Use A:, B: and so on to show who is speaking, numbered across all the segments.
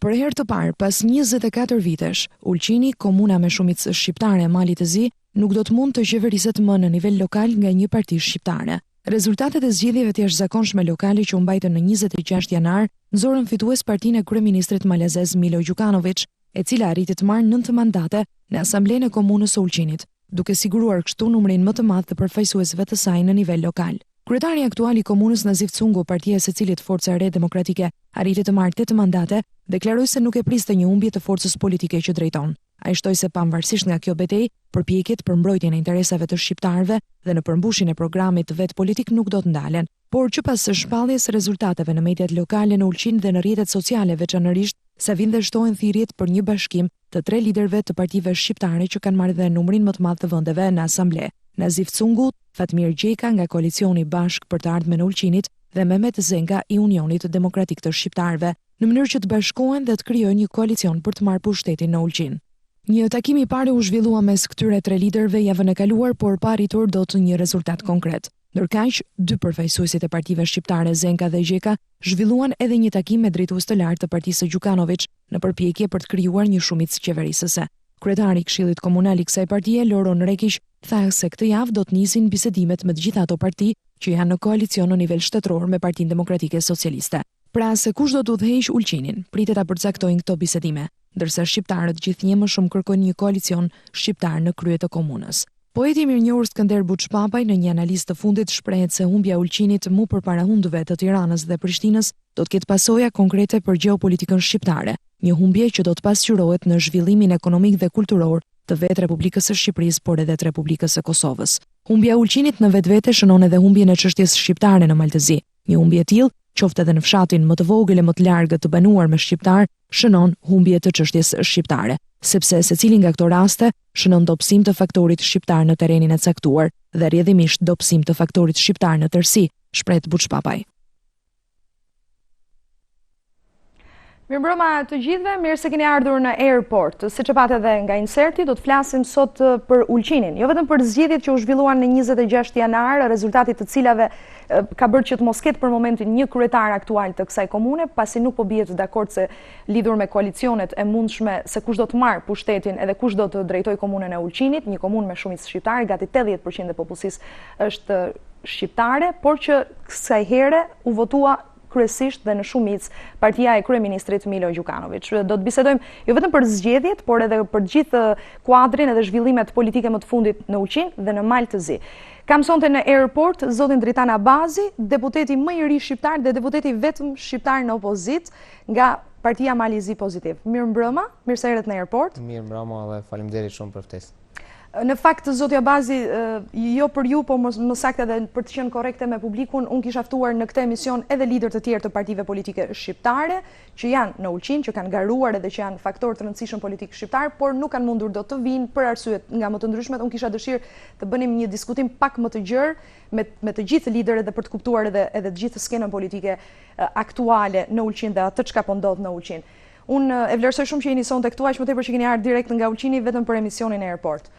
A: Për herë të parë, pas 24 vitesh, Ulqini, komuna me shumicë shqiptare e Malit të Zi, nuk do të mund të qeveriset më në nivel lokal nga një parti shqiptare. Rezultatet e zgjedhjeve të jashtëzakonshme lokale që u mbajtën në 26 janar nxorën fitues partinë e kryeministrit malezez Milo Đukanović, e cila arriti të marrë 9 mandate në Asamblenë e Komunës së Ulqinit, duke siguruar kështu numrin më të madh të përfaqësuesve të saj në nivel lokal. Kryetari aktual i komunës Nazif Cungu, partia e secilit Forca e Re Demokratike, arriti të marrë 8 mandate, deklaroi se nuk e priste një humbje të forcës politike që drejton. Ai shtoi se pavarësisht nga kjo betejë, përpjekjet për mbrojtjen e interesave të shqiptarëve dhe në përmbushjen e programit vet politik nuk do të ndalen, por që pas së shpalljes së rezultateve në mediat lokale në Ulqinë dhe në rrjetet sociale veçanërisht, sa vinë dhe shtohen thirrjet për një bashkim të 3 liderëve të partive shqiptare që kanë marrë dhe numrin më të madh të vendeve në asamble. Nazif Cungu, Fatmir Gjeka nga koalicioni Bashk për të ardhmen e Ulqinit dhe Mehmet Zenga i Unionit Demokratik të Shqiptarëve, në mënyrë që të bashkohen dhe të krijojnë një koalicion për të marrë pushtetin në Ulqinë. Një takim i parë u zhvillua mes këtyre 3 liderëve javën e kaluar, por pa arritur dot një rezultat konkret. Ndërkaq, 2 përfaqësuesit e partive shqiptare, Zenga dhe Gjeka, zhvilluan edhe një takim me drejtues të lartë të partisë së Đukanović në përpjekje për të krijuar një shumicë qeverisëse. Kryetari i Këshillit Komunal i kësaj partie, Loron Rekiq, tha se këtë javë do të nisin bisedimet me të gjitha ato parti që janë në koalicion në nivel shtetëror me Partinë Demokratike Socialiste. Pra se kush do të udhëheqë Ulqinin, pritet ta përcaktojnë këto bisedime, ndërsa shqiptarët gjithnjë më shumë kërkojnë një koalicion shqiptar në krye të komunës. Poeti i mirënjohur Skënder Buçpapaj në një analizë të fundit shprehet se humbja e Ulqinit mu përpara hundëve të Tiranës dhe Prishtinës do të ketë pasoja konkrete për gjeopolitikën shqiptare, një humbje që do të pasqyrohet në zhvillimin ekonomik dhe kulturor të vetë Republikës së Shqipërisë, por edhe të Republikës së Kosovës. Humbja e Ulqinit në vetvete shënon edhe humbjen e çështjes shqiptare në Mal të Zi. Një humbje e tillë, qoftë edhe në fshatin më të vogël e më të largët të banuar me shqiptar, shënon humbje të çështjes shqiptare, sepse secili nga këto raste shënon dobësim të faktorit shqiptar në terrenin e caktuar dhe rrjedhimisht dobësim të faktorit shqiptar në tërësi, shpreh Buçpapaj.
B: Mirëmbrëma të gjithëve, mirë se keni ardhur në Airport. Siç e patë edhe nga inserti, do të flasim sot për Ulqinin, jo vetëm për zgjedhjet që u zhvilluan në 26 janar, rezultatit të cilave ka bërë që të mos ketë për momentin një kryetar aktual të kësaj komune, pasi nuk po bihet dakord se lidhur me koalicionet e mundshme se kush do të marrë pushtetin edhe kush do të drejtojë komunën e Ulqinit, një komunë me shumicë shqiptare, gati 80% e popullsisë është shqiptare, por që kësaj here u votua kryesisht dhe në shumicë partia e kryeministrit Milo Đukanović. Do të bisedojmë jo vetëm për zgjedhjet, por edhe për gjithë kuadrin edhe zhvillimet politike më të fundit në Ulqinë dhe në Mal të Zi. Kam sonte në Airport zotin Dritan Abazi, deputeti më i ri shqiptar dhe deputeti vetëm shqiptar në opozitë nga partia Mali i Zi Pozitiv. Mirëmbrëma, mirë se erdhët në Airport.
C: Mirëmbrëma dhe faleminderit shumë për ftesën.
B: Në fakt, zoti Abazi, jo për ju, por më saktë edhe për të qenë korrekte me publikun, unë kisha ftuar në këtë emision edhe lider të tjerë të partive politike shqiptare, që janë në Ulqinë, që kanë garuar edhe që janë faktor të rëndësishëm politik shqiptar, por nuk kanë mundur do të vinë për arsyet nga më të ndryshmet. Unë kisha dëshirë të bënim një diskutim pak më të gjerë me të gjithë liderët dhe për të kuptuar edhe të gjithë skenën politike aktuale në Ulqinë dhe atë çka po ndodh në Ulqinë. Unë e vlerësoj shumë që jeni sonte këtu, aq më tepër që keni ardhur direkt nga Ulqini vetëm për emisionin e Airport.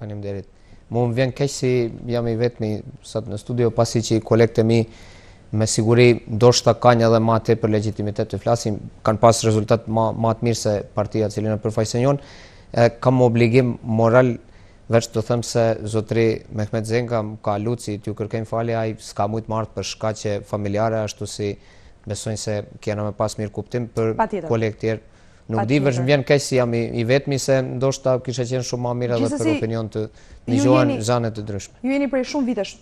C: Faleminderit. Mu më vjen keq si jam i vetmi sot në studio, pasi që kolegët e mi me siguri ndoshta kanë edhe më tepër legjitimitet të flasim, kanë pas rezultat më të mirë se partia e cilën e përfaqëson. Kam obligim moral veç të them se zotri Mehmet Zenga ka lutë t'ju kërkojmë falje, ai s'ka mujt marrë për shkaqe familjare, ashtu si besojnë se kena me pas mirë kuptim për kolegët tjerë. Nuk di, vërsh më vjen keq si jam i vetmi se ndoshta kisha qenë shumë më mirë edhe për opinion të dëgjohen zane të ndryshme.
B: Ju jeni prej shumë vitesh,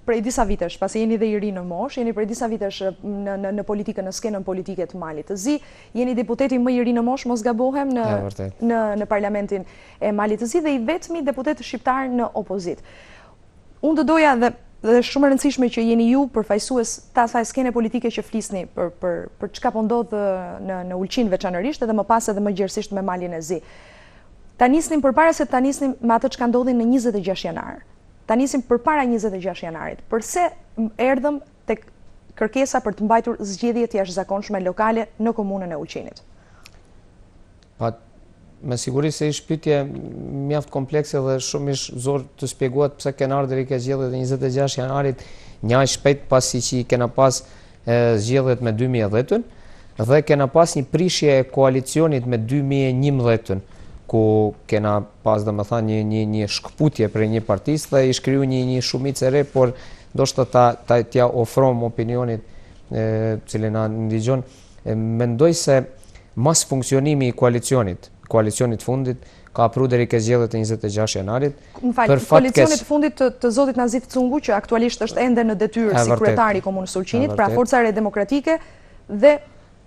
B: prej disa vitesh, pasi jeni dhe i ri në moshë, jeni prej disa vitesh në politikën, në skenën politike të Malit të Zi, jeni deputeti më i ri në moshë, mos gabohem, në parlamentin e Malit të Zi dhe i vetmi deputet shqiptar në opozit. Unë të doja dhe shumë rëndësishme që jeni ju përfaqësues të asaj skene politike që flisni për çka po ndodh në Ulqinë veçanërisht edhe më pas edhe më gjerësisht me Malin e Zi. Ta nisnim përpara se ta nisnim me atë çka ndodhi në 26 janar. Ta nisim përpara 26 janarit. Përse erdhëm tek kërkesa për të mbajtur zgjedhjet jashtëzakonshme lokale në komunën e Ulqinit?
C: Me siguri se ish pyetje mjaft komplekse dhe shumë ish zor të shpjegohet pse kena ardhur i ke zgjedhjet e 26 janarit, një aq shpejt pasi që kena pas zgjedhjet me 2010-ën. dhe kena pas një prishje e koalicionit me 2011, ku kena pas një shkputje për një partisë dhe i shkriju një shumicë e re, por ndoshta t'ja ofrom opinionit cili na ndigjon. Mendoj se mas funksionimi i koalicionit fundit, ka pru deri ke zgjedhjet e 26 janarit.
B: Koalicionit fundit të zotit Nazif Cungu, që aktualisht është ende në detyrë si kryetari i Komunës Ulqinit, pra Forca e Re Demokratike dhe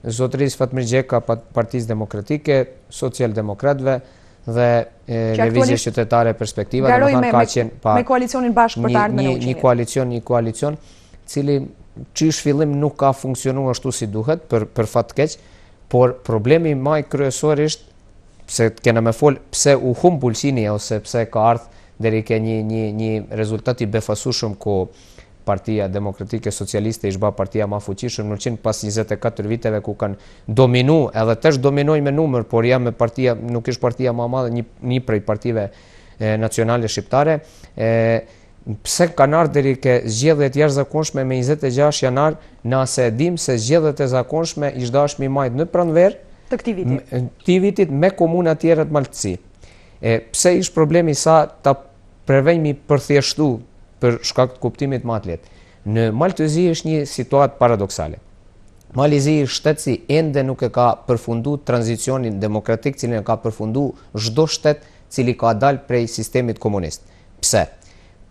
C: Zotërisë Fatmir Gjeka, Partisë Demokratike, Socialdemokratëve dhe Lëvizje Qytetare Perspektiva.
B: Garoj me koalicionin bashkë për të ardhmen e Ulqinit.
C: Një koalicion cili qish fillim nuk ka funksionu ashtu si duhet, për fat keq, por problemi maj kryesor ishte pse kena me fol pse u humb Ulqini ose pse ka ardhur deri ke një rezultat i befasueshëm ku Partia Demokratike Socialiste ish ba partia ma fuqishëm në Ulqin pas 24 viteve ku kanë dominu, edhe tesh dominojnë me numër, por jam me partia, nuk ish partia ma madhe, një prej partive nacionale shqiptare. Pse kanë ardhur deri ke zgjedhjet jashtëzakonshme me 26 janar, na se dim se zgjedhjet e zakonshme ish dashmi majt në pranverë
B: të
C: këtij vitit me komuna tjera të Maltësi. Pse ish problemi sa ta prevejmi përthjeshtu për shkak të kuptimit më të lehtë. Në Maltëzi është një situatë paradoksale. Malizi shtet si ende nuk e ka përfundu tranzicionin demokratik cilin e ka përfundu çdo shtet cili ka dalë prej sistemit komunist. Pse?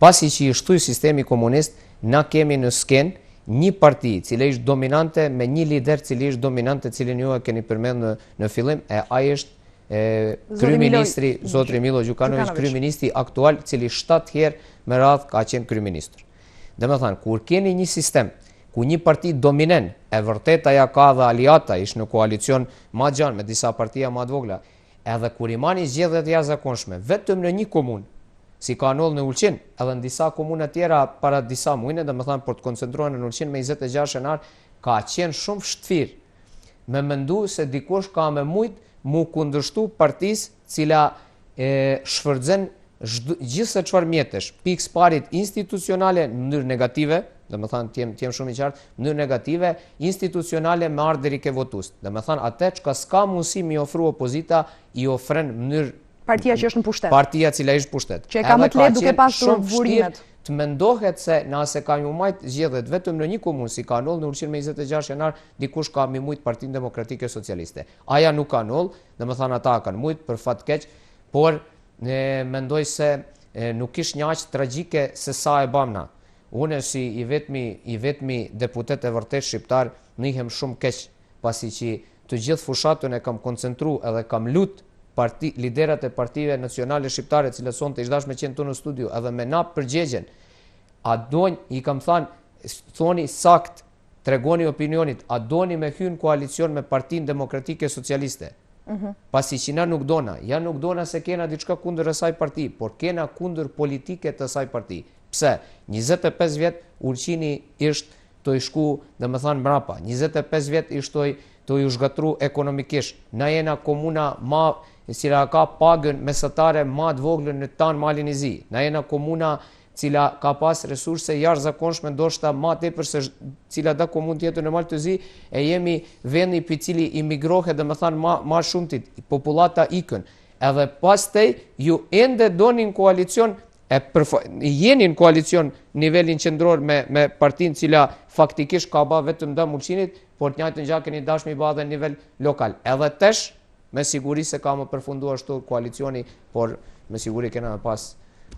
C: Pasi që i shtui sistemi komunist, na kemi në skenë një parti cili është dominante me një lider cili është dominante, cilin ju e keni përmendur në fillim, ai është kryeministri Zotri Milo Gjukanović, kryeministri aktual, cili 7 herë me radhë ka qenë kryeministër. Domethënë, kur keni një sistem ku një parti dominen, e vërtet aja ka dhe aliata, ish në koalicion ma gjanë me disa partia ma të vogla, edhe kur i mani zgjedhjet jashtëzakonshme vetëm në një komunë, si ka ndodhur në Ulqin, edhe në disa komuna tjera para disa muajne, domethënë për të koncentruar në Ulqin me 26 janar, ka qenë shumë vështirë me mendu se dikush ka me mujt mu kundërshtu partisë cila shfërdzën gjithse çfarë mjetesh, pikës parit institucionale në mënyrë negative, domethënë të jem shumë i qartë, në mënyrë negative, institucionale me ardhur deri ke votues. Domethënë atë çka s'ka mundësi mi ofru opozita i ofron në mënyrë
B: partia që është në pushtet.
C: Partia cila është në pushtet.
B: Që e ka më të lehtë duke pasur vurimet.
C: Të mendohet se nëse ka një majt zgjedhjet vetëm në një komunë, si ka ndodhur në Ulqin me 26 janar, dikush ka mi mujt Partinë Demokratike Socialiste. Aja nuk ka ndodhur, domethënë ata kanë mujt për fat keq, por mendoj se nuk ish një aq tragjike se sa e bamna. Unë si i vetmi deputet e vërtet shqiptar ndihem shumë keq, pasi që të gjithë fushatën e kam koncentru edhe kam lut liderat e partive nacionale shqiptare, cilët sonte ish dashme qenë të në studio, edhe me na përgjegjen, a dojnë, i kam thoni sakt, tregoni opinionit, a doni me hyn koalicion me Partinë Demokratike Socialiste? Pasi që na nuk dona se kena diçka kundër asaj parti, por kena kundër politike të asaj parti. Pse? 25 vjet Ulqini ishte të i shku, dhe me thanë mrapa, 25 vjet ishte të i zhgatru ekonomikisht. Na jena komuna cila ka pagën mesatare ma të voglën në tanë Malin e Zi. Na jena komuna cila ka pas resurse jashtëzakonshme, ndoshta ma tepër se cila da komunë tjetër në Malin e Zi, e jemi vendi për cili imigrohet, dhe me thanë ma shumtit, populata ikën. Edhe pas tej, ju ende donin koalicion, jeni në koalicion nivelin qendror me partinë cila faktikisht ka ba vetëm dëm Ulqinit, por të njëjtën gjë keni dashmi ba dhe në nivel lokal. Edhe tesh, me siguri se ka më përfundu ashtu koalicioni, por me siguri kena me pas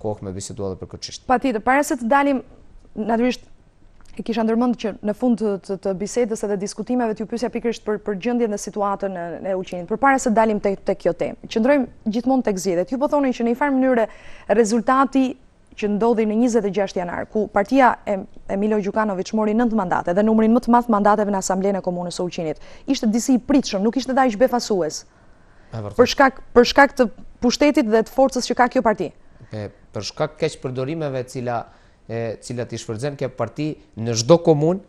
C: kohë me bisedu edhe për këtë çështje.
B: Patjetër, para se të dalim, natyrisht e kisha ndërmend që në fund të bisedës edhe diskutimeve t'ju pyesja pikërisht për gjendjen dhe situatën e Ulqinit. Përpara se dalim tek kjo temë, qëndrojmë gjithmonë tek zgjedhjet. Ju po thoni që në një farë mënyrë rezultati që ndodhi në 26 janar, ku partia e Milo Gjukanović mori 9 mandate dhe numrin më të madh mandateve në Asamblenë e Komunës së Ulqinit, ishte disi i pritshëm, nuk ishte aq befasues. Për shkak të pushtetit dhe të forcës që ka kjo parti.
C: Për shkak keq përdorimeve cilat i shfrytëzon kjo parti në çdo komunë,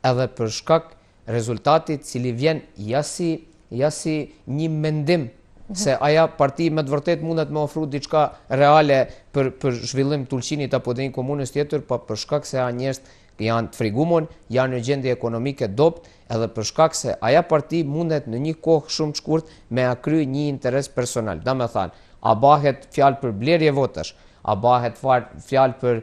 C: edhe për shkak rezultatit cili vjen ja si një mendim se aja parti me të vërtet mundet me ofru diçka reale për zhvillim të Ulqinit apo dhe një komunës tjetër, pa për shkak se njerëz janë të frigumon, janë në gjendje ekonomike dopt, edhe për shkak se aja parti mundet në një kohë shumë të shkurt me akry një interes personal. Da me thanë, a bahet fjalë për blerje votash, a bahet fjalë për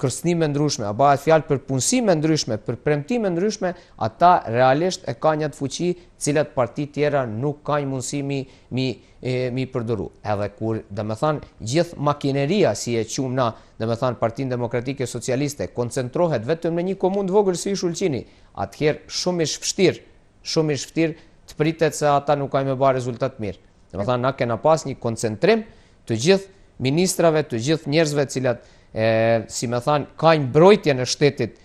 C: kërcënime ndryshme, a bahet fjalë për punësime ndryshme, për premtime ndryshme, ata realisht e ka një fuqi cilat parti tjera nuk ka një mundësi mi përdoru. Edhe kur gjithë makineria si e qumë na, Partinë Demokratike Socialiste koncentrohet vetëm në një komunë të vogël si Ulqini, atëherë shumë i shpëtir të pritet se ata nuk kanë me bërë rezultat mirë. Na kena pas një koncentrim të gjithë ministrave, të gjithë njerëzve cilat kanë mbrojtje në shtetit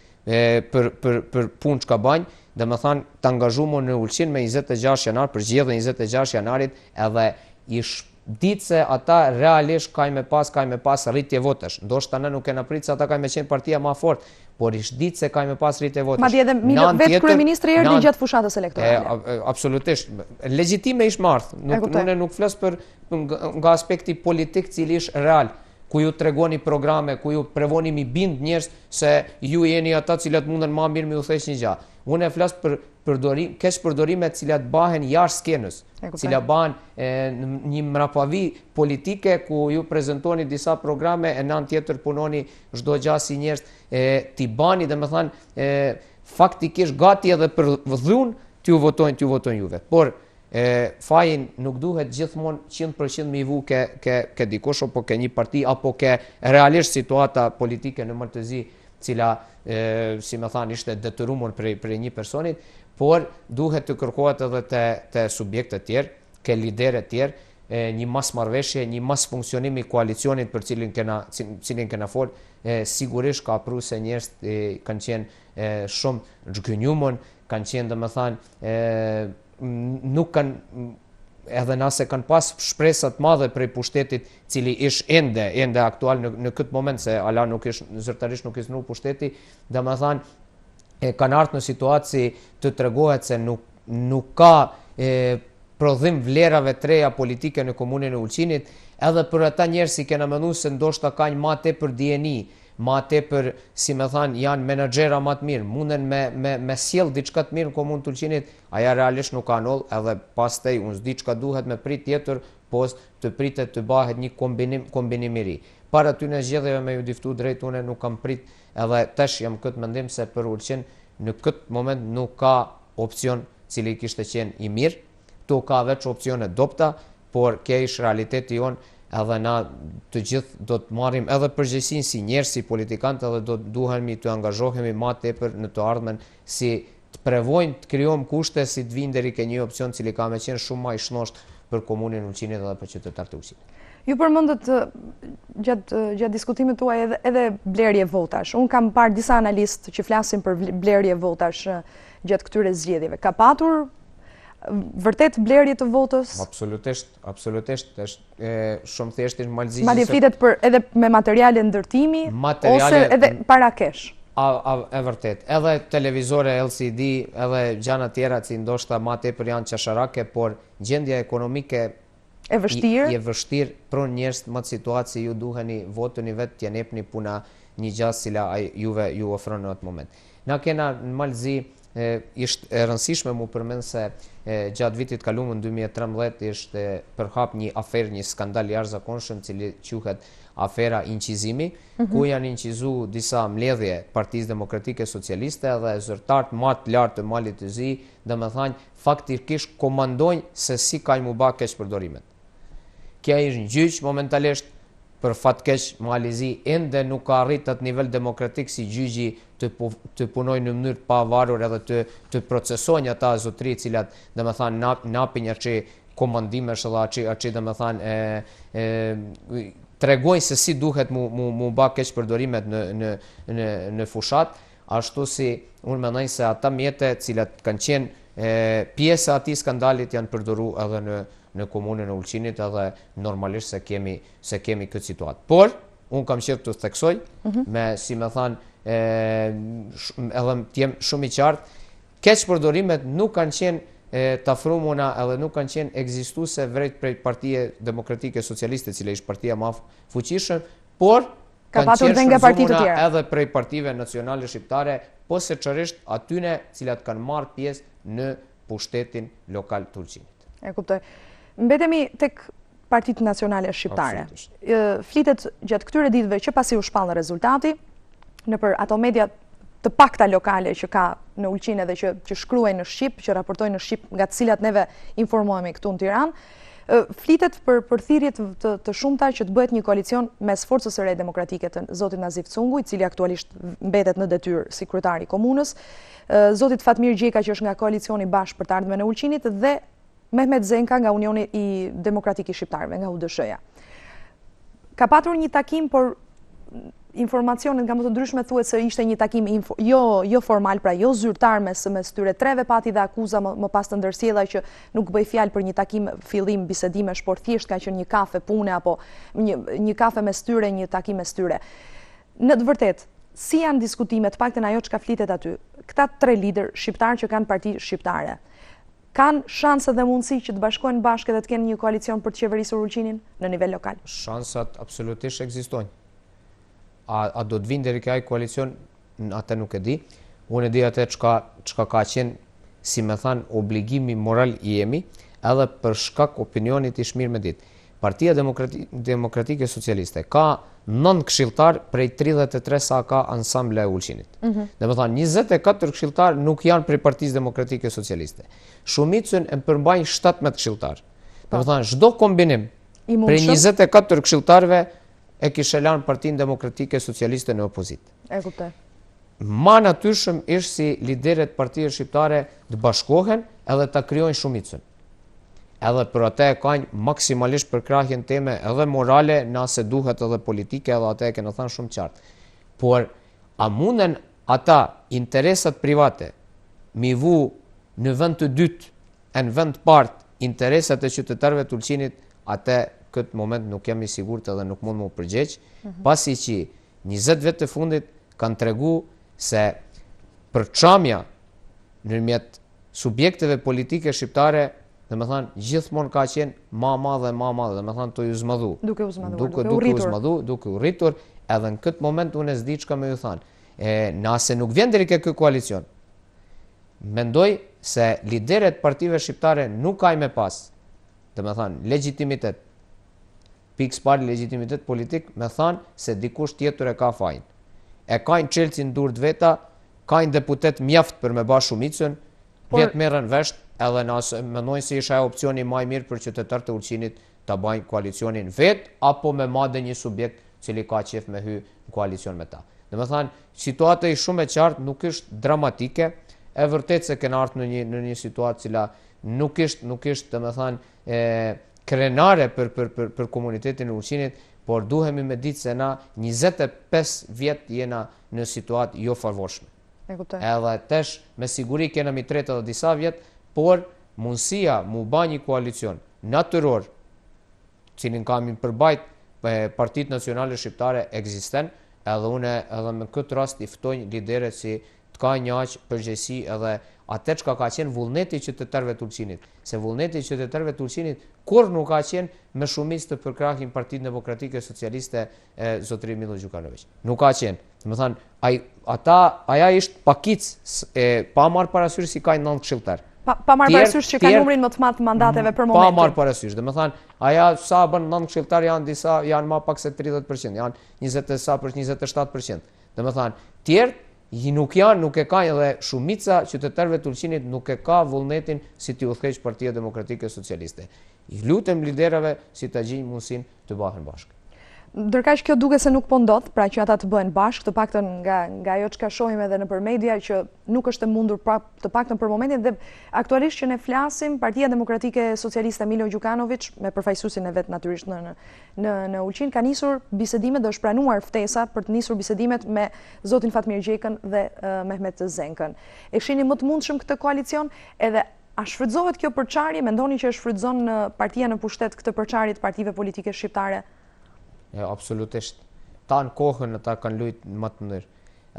C: për punë që ka bajnë, të angazhuar në Ulqin me 26 janar, për zgjedhjen 26 janarit, edhe ditë se ata realisht kanë me pas rritje votash. Ndoshta ne nuk kena pritë se ata kanë me qenë partia ma fort, por ditë se kanë me pas rritje votash.
B: Madje edhe vetë kryeministri erdhi gjatë fushatës elektorale.
C: Absolutisht. Legjitime ish marrë. Unë nuk flas për nga aspekti politik cili ish real, ku ju tregoni programe, ku ju prevoni mi bind njerëz se ju jeni ata cilat munden ma mirë mi u thesh një gjë. Unë e flas për keq përdorime cilat bahen jashtë skenës, cilat bahen një mrapavi politike ku ju prezentoni disa programe e në anë tjetër punoni çdo gjë si njerëz t'i bani faktikisht gati edhe për dhunë t'ju votojnë juve. Por fajin nuk duhet gjithmonë 100% me i vu ke dikush apo ke një parti apo ke realisht situata politike në martëzi cila ishte detyruar për një personit, por duhet të kërkohet edhe të subjekte tjerë, ke lidere tjerë, një mas marrëveshje, një mas funksionimi koalicionit për cilin kena folë, sigurisht ka pru se njerëz kanë qenë shumë zhgënjumën, kanë qenë nuk kanë edhe nase kanë pas shpresat madhe prej pushtetit cili ish ende aktual në këtë moment se ala zyrtarisht nuk ish nuk pushteti, kanë ardhur në situatë si të tregohet se nuk ka prodhim vlerave të reja politike në komunën e Ulqinit, edhe për ata njerëz që kena menduar se ndoshta kanë më tepër dieni, më tepër, janë menaxhera më të mirë, munden me sjell diçka të mirë në komunën e Ulqinit, aja realisht nuk ka ndodhur, edhe pastaj unë s'di çka duhet me prit tjetër, post të pritet të bëhet një kombinim i ri. Para tyne zgjedhjeve me ju diftu drejt, unë nuk kam prit, edhe tash jam këtë mendim se për Ulqin në këtë moment nuk ka opcion cili kishte qenë i mirë, tu ka veç opcione dopta, por kjo ish realiteti jonë, edhe na të gjithë do të marrim edhe përgjegjësinë si njerëz, si politikantë, edhe do duhemi të angazhohemi më tepër në të ardhmen si të prevojmë të krijojmë kushte si të vinë deri ke një opcion cili ka me qenë shumë më i shnosht për komunën e Ulqinit edhe për qytetarët e Ulqinit.
B: Ju përmendët gjatë diskutimit tuaj edhe blerje votash. Unë kam parë disa analistë që flasin për blerje votash gjatë këtyre zgjedhjeve. Ka patur vërtet blerje të votës?
C: Absolutisht, është shumë thjeshtë malëzisht.
B: Madje flitet për edhe me materiale ndërtimi ose edhe para kesh.
C: E vërtet, edhe televizore LCD, edhe gjana tjera që ndoshta ma tepër janë qasharake, por gjendja ekonomike
B: e
C: vështirë për njerëz më të situatë si ju duheni votën i vetë t'ja nepni puna një gjasë cila juve ju ofron në atë moment. Na kena në Malëzi ishte e rëndësishme mu përmend se gjatë vitit kaluar në 2013 ishte përhap një aferë, një skandal jashtëzakonshëm cili quhet afera inqizimi, ku janë inqizu disa mbledhje Partisë Demokratike Socialiste dhe zyrtarët më të lartë të Malit të Zi, domethënë faktikisht komandojnë se si kanë mu bë keq përdorimet. Kja ishtë në gjyq momentalisht, për fatkeq Mali Zi ende nuk ka arrit atë nivel demokratik si gjyqi të punoj në mënyrë të pavarur edhe të procesojnë ata zotëri cilat napin që komandimesh edhe që tregojnë se si duhet mu bë keq përdorimet në fushat, ashtu si unë mendoj se ata mjete cilat kanë qenë pjesa atij skandalit janë përdoru edhe në komunën e Ulqinit edhe normalisht se kemi këtë situatë. Por, unë kam qenë të theksoj, me si me thanë edhe t'jem shumë i qartë, keq përdorimet nuk kanë qenë tafrumuna edhe nuk kanë qenë ekzistuese vrejt prej Partie Demokratike Socialiste, cila ishte partia më fuqishëm, por kanë qenë shfrytzuara edhe prej partive nacionale shqiptare, po seçërisht atyne cilat kanë marrë pjesë në pushtetin lokal të Ulqinit.
B: E kuptoj. Mbetemi tek Partitë Nacionale Shqiptare. Flitet gjatë këtyre ditëve që pasi u shpall rezultati, nëpër ato media të pakta lokale që ka në Ulqinë dhe që shkruajnë në shqip, që raportojnë në shqip, nga të cilat neve informohemi këtu në Tiranë, flitet për thirrje të shumta që të bëhet një koalicion mes Forcës së Re Demokratike të zotit Nazif Cungu, i cili aktualisht mbetet në detyrë si kryetari i komunës, zotit Fatmir Gjeka që është nga koalicioni Bashkë për të Ardhmen e Ulqinit dhe Mehmet Zenka nga Unioni i Demokratik i Shqiptarëve, nga UDSH-ja. Ka patur një takim, por informacionet nga më të ndryshme thuhet se ishte një takim jo formal, pra jo zyrtar mes tyre treve, pati dhe akuza më pas të ndërsjella që nuk bëj fjalë për një takim fillim bisedimesh, por thjesht ka qenë një kafe pune apo një kafe mes tyre, një takim mes tyre. Në të vërtetë, si janë diskutimet, paktën ajo çka flitet aty, këta tre lider shqiptar që kanë parti shqiptare, kanë shanse dhe mundësi që të bashkohen bashkë dhe të kenë një koalicion për të qeverisur Ulqinin në nivel lokal?
C: Shansat absolutisht ekzistojnë. A do të vinë deri këaj koalicion, atë nuk e di. Unë e di atë çka ka qenë, si me thanë, obligimi moral i jemi, edhe për shkak opinionit i shmirë me ditë. Partia Demokratike Socialiste ka 9 këshilltar prej 33 sa ka ansamble e Ulqinit. Dhe me thanë, 24 këshilltar nuk janë prej Partisë Demokratike Socialiste. Shumicën e përmbajnë 17 këshilltar. Dhe me thanë, çdo kombinim prej 24 këshilltarëve e kishe lanë Partinë Demokratike Socialiste në opozitë.
B: E kuptoj.
C: Ma natyrshëm ishte si lideret partijës shqiptare të bashkohen edhe të krijojnë shumicën. Edhe për atë e kanë maksimalisht për krahjen teme edhe morale, nëse duhet edhe politike, edhe atë e kena thënë shumë qartë. Por a munden ata interesat private mi vu në vend të dytë e në vend të parë interesat e qytetarëve të Ulqinit, atë këtë moment nuk jam i sigurt edhe nuk mund më përgjigj, pasi që 20 vjet të fundit kanë tregu se përçamja ndërmjet subjekteve politike shqiptare, dhe me thanë, gjithmonë ka qenë ma madhe, dhe me thanë të ju zmadhu.
B: Duke u zmadhu,
C: duke u rritur, edhe në këtë moment unë e zdi çka me ju thanë. Nëse nuk vjen deri ke ky koalicion, mendoj se lideret partive shqiptare nuk ka me pas, dhe me thanë, legitimitet, pikës parë legitimitet politik, me thanë se dikush tjetër e ka fajin. E kajnë çelësin durët veta, kajnë deputet mjaft për me ba shumicën, vjetë merren vesh, edhe nëse mendojnë se isha opcioni më i mirë për qytetarët e Ulqinit ta bajnë koalicionin vet, apo me madhe një subjekt cili ka qef me hy në koalicion me ta. Dhe me thanë, situata i shumë e qartë, nuk është dramatike, e vërtet se kena ardhur në një situatë cila nuk është dhe me thanë, krenare për komunitetin e Ulqinit, por duhemi me ditë se na 25 vjet jena në situatë jo favorshme. Edhe tesh me siguri kena mi tret edhe disa vjet, por mundësia mu ba një koalicion natyror, cilin kam i përbajt Partitë Nacionale Shqiptare ekzisten, edhe une edhe me këtë rast i ftoj lideret si të ka një aq përgjegjësi edhe atë çka ka qenë vullneti i qytetarëve të Ulqinit. Se vullneti i qytetarëve të Ulqinit kur nuk ka qenë me shumicë të përkrahin Partinë Demokratike Socialiste e zotëri Milo Gjukanović. Nuk ka qenë. Do të thonë, aja ishte pakic pa marrë parasysh si ka 9 këshilltar.
B: Pa marrë parasysh që ka numrin më të madh të mandateve për momentin.
C: Pa marrë parasysh. Do të thonë, aja sa bën 9 këshilltar janë disa janë më pak se 30%, janë 27%. Do të thonë, tjerë nuk e ka edhe shumica qytetarëve të Ulqinit nuk e ka vullnetin si t'i udhëheq Partia Demokratike Socialiste. I lutem liderave si ta gjejnë mundësinë të bëhen bashkë.
B: Ndërkaq kjo duke se nuk po ndodh, pra që ata të bëhen bashkë, të paktën nga ajo çka shohim edhe nëpër media që nuk është e mundur të paktën për momentin, dhe aktualisht që ne flasim, Partia Demokratike Socialiste Milo Gjukanović, me përfaqësuesin e vet natyrisht në Ulqin, ka nisur bisedime dhe është pranuar ftesa për të nisur bisedimet me zotin Fatmir Gjekën dhe Mehmet Zenkën. E shihni më të mundshëm këtë koalicion, edhe a shfrytëzohet kjo përçarje? Mendoni që e shfrytëzon partia në pushtet këtë përçarje të partive politike shqiptare?
C: Absolutisht. Ta në kohën ata kanë lujt më të ndër.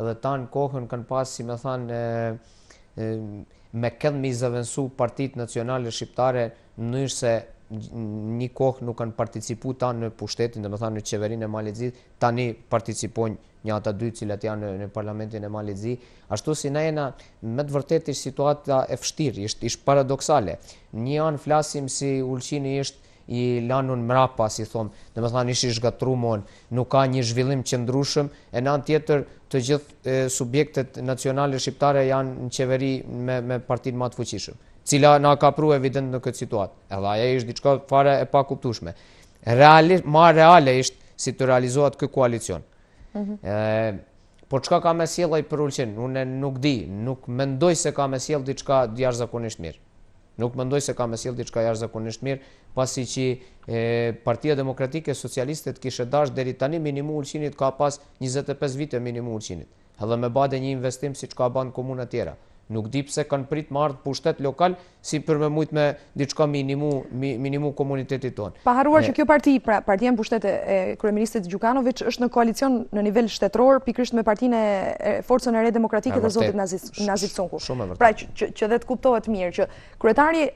C: Edhe ta në kohën kanë pas, si me thanë, me këtë mi zëvendësu Partitë Nacionale Shqiptare në mënyrë se një kohë nuk kanë participu ta në pushtetin, dhe me thanë në qeverinë e Malezit, tani participojnë një ata dy cilat janë në parlamentin e Malezi. Ashtu si na jena, me të vërtet ishtë situata e vështirë, ishtë paradoksale. Një anë flasim si Ulqini ishtë i lanun mrapa, si thomë, dhe me thanë ishi shgatrumon, nuk ka një zhvillim qëndrushëm, e në anë tjetër të gjithë subjektet nacionale shqiptare janë në qeveri me partinë më të fuqishëm, cila na ka pru evident në këtë situatë. Edhe aja ishtë diçka fare e pa kuptueshme. Ma reale ishtë si të realizohet kë koalicion. Por çka ka me sjellaj për Ulqin? Unë nuk di, nuk mendoj se ka me sjell diçka jashtëzakonisht mirë. Nuk mendoj se ka me sjell diçka jashtëzakonisht mirë, pasi që Partia Demokratike Socialiste kishe dash deri tani minimu Ulqinit ka pas 25 vite minimu Ulqinit. Edhe me bade një investim si që ka banë komuna tjera. Nuk di pse kanë prit më ardhë pushtet lokal si për me mujt me diçka minimu komunitetit tonë.
B: Pa haruar që kjo parti, pra partia në pushtet e kryeministit Gjukanović është në koalicion në nivel shtetëror, pikërisht me partinë e Forcën e Re Demokratike dhe zotit Nazif Cunku. Pra që dhe të kuptohet mirë që kryetari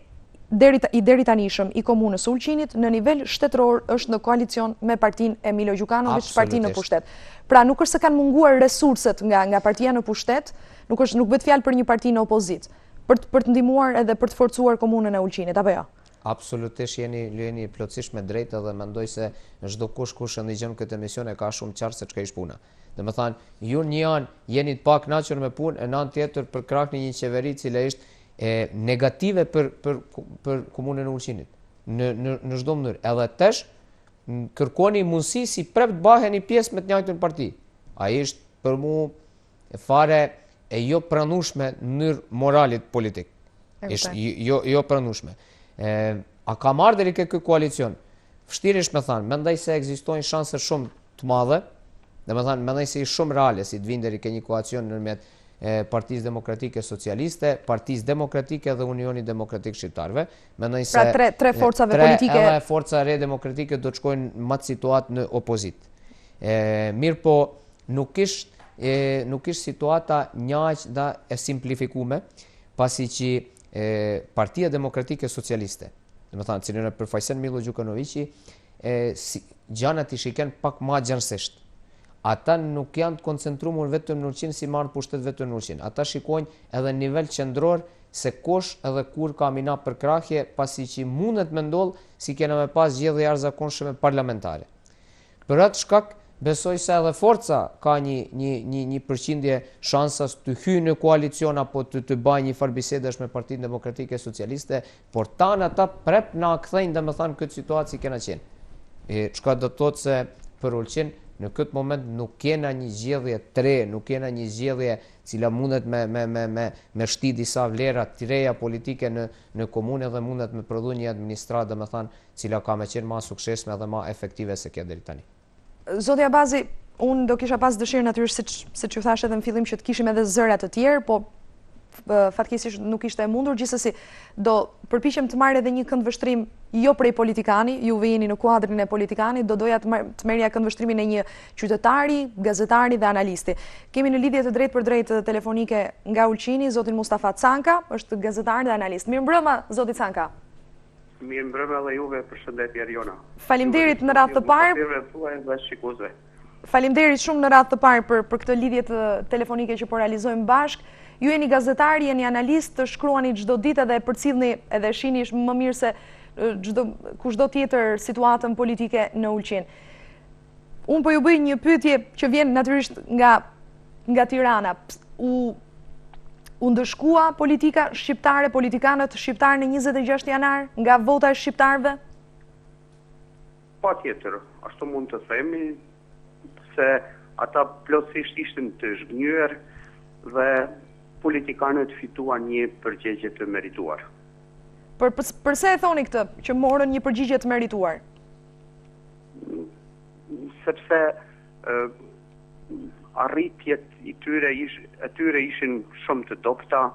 B: i deri tanishëm i komunës Ulqinit në nivel shtetëror është në koalicion me partinë e Milo Gjukanović, partinë në pushtet. Pra nuk është se kanë munguar resurset nga partia në pushtet, nuk bëhet fjalë për një parti në opozit, për të ndihmuar edhe për të forcuar komunën e Ulqinit, apo jo?
C: Absolutisht jeni plotësisht me drejtë dhe mendoj se çdo kush e ndëgjon këtë emision e ka shumë qartë se çka ish puna. Dhe më thanë, ju një anë jeni të pakënaqur me punë, e në anë tjetër për krah një qeveri cila ishte negative për komunën e Ulqinit në çdo mënyrë. Edhe tesh kërkoni mundësi si prap të baheni pjesë me të njëjtën parti. Ai është për mua fare e jo pranueshme në mënyrë moralit politik. Është jo pranueshme. A ka marrë deri këtë koalicion? Vështirësh me thënë, mendoj se ekzistojnë shanse shumë të mëdha, domethënë mendoj se është shumë reale si të vinë deri ke një koalicion ndërmjet Partisë Demokratike Socialiste, Partisë Demokratike dhe Unioni Demokratik Shqiptarëve. Mendoj se
B: pra tre forcave politike,
C: edhe Forca Re Demokratike do të shkojnë më të situatë në opozit. Mirë po nuk ishte situata njaq da e simplifikume, pasi që Partia Demokratike Socialiste, domethënë cilën e përfaqëson Milo Gjukanovići, gjanat i shiken pak më gjansisht. Ata nuk janë të koncentruar vetëm në Ulqin si marrë pushtet vetëm në Ulqin. Ata shikojnë edhe në nivel qendror se kush edhe kur ka mina për krahje, pasi që mundet me ndodh si kena me pas zgjedhje jashtëzakonshme parlamentare. Për atë shkak besoj se edhe Forca ka një përqindje shansas të hyjë në koalicion apo të bëjë një farë bisedash me Partinë Demokratike Socialiste, por tanë ata prep na kthejnë domethënë këtë situatë si kena qenë. Çka do të thotë se për Ulqin në këtë moment nuk kena një zgjedhje tre, nuk kena një zgjedhje cila mundet me shti disa vlera të reja politike në komunë dhe mundet me prodhu një administratë domethënë cila ka me qenë më suksesshme dhe më efektive se kjo deri tani.
B: Zoti Abazi, unë do kisha pas dëshirë natyrisht siç ju thash edhe në fillim që të kishim edhe zëra të tjerë, po fatkeqësisht nuk ishte e mundur, gjithsesi do përpiqem të marr edhe një këndvështrim jo prej politikani, ju jeni në kuadrin e politikanit, do doja të merrja këndvështrimin e një qytetari, gazetari dhe analisti. Kemi në lidhje të drejtë për drejtë telefonike nga Ulqini zotin Mustafa Canka, është gazetar dhe analist. Mirëmbrëma zoti Canka.
D: Mirëmbrëma dhe juve, përshëndetje Ariona.
B: Faleminderit në radhë të parë. Faleminderit shumë në radhë të parë për këtë lidhje të telefonike që po realizojmë bashkë. Ju jeni gazetar, jeni analist, të shkruani çdo ditë dhe përcjellni edhe shihni më mirë se kushdo tjetër situatën politike në Ulqin. Unë po ju bëj një pyetje që vjen natyrisht nga Tirana. U ndëshkua politika shqiptare, politikanët shqiptarë në 26 janar nga vota e shqiptarëve?
D: Patjetër, ashtu mund të themi se ata plotësisht ishin të zhgënjur dhe politikanët fituan një përgjigje të merituar.
B: Përse e thoni këtë, që morën një përgjigje të merituar?
D: Sepse arritjet e tyre ishin shumë të dobta,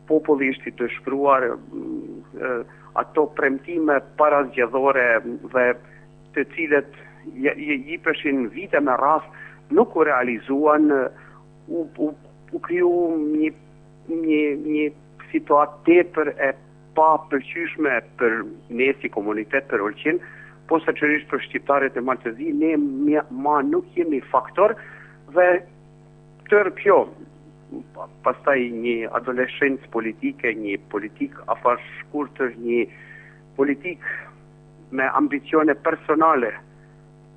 D: populli ishte i dëshpëruar, ato premtime parazgjedhore dhe të cilët jepeshin vite me radhë nuk u realizuan, u kriju një situatë tepër e pa përqyshme për ne si komunitet për Ulqin, po sëqërisht për shqiptarët e Maltëzi, ne nuk jemi faktor dhe tërë kjo, pastaj një adoleshencë politike, një politik afar shkurtër, një politik me ambicione personale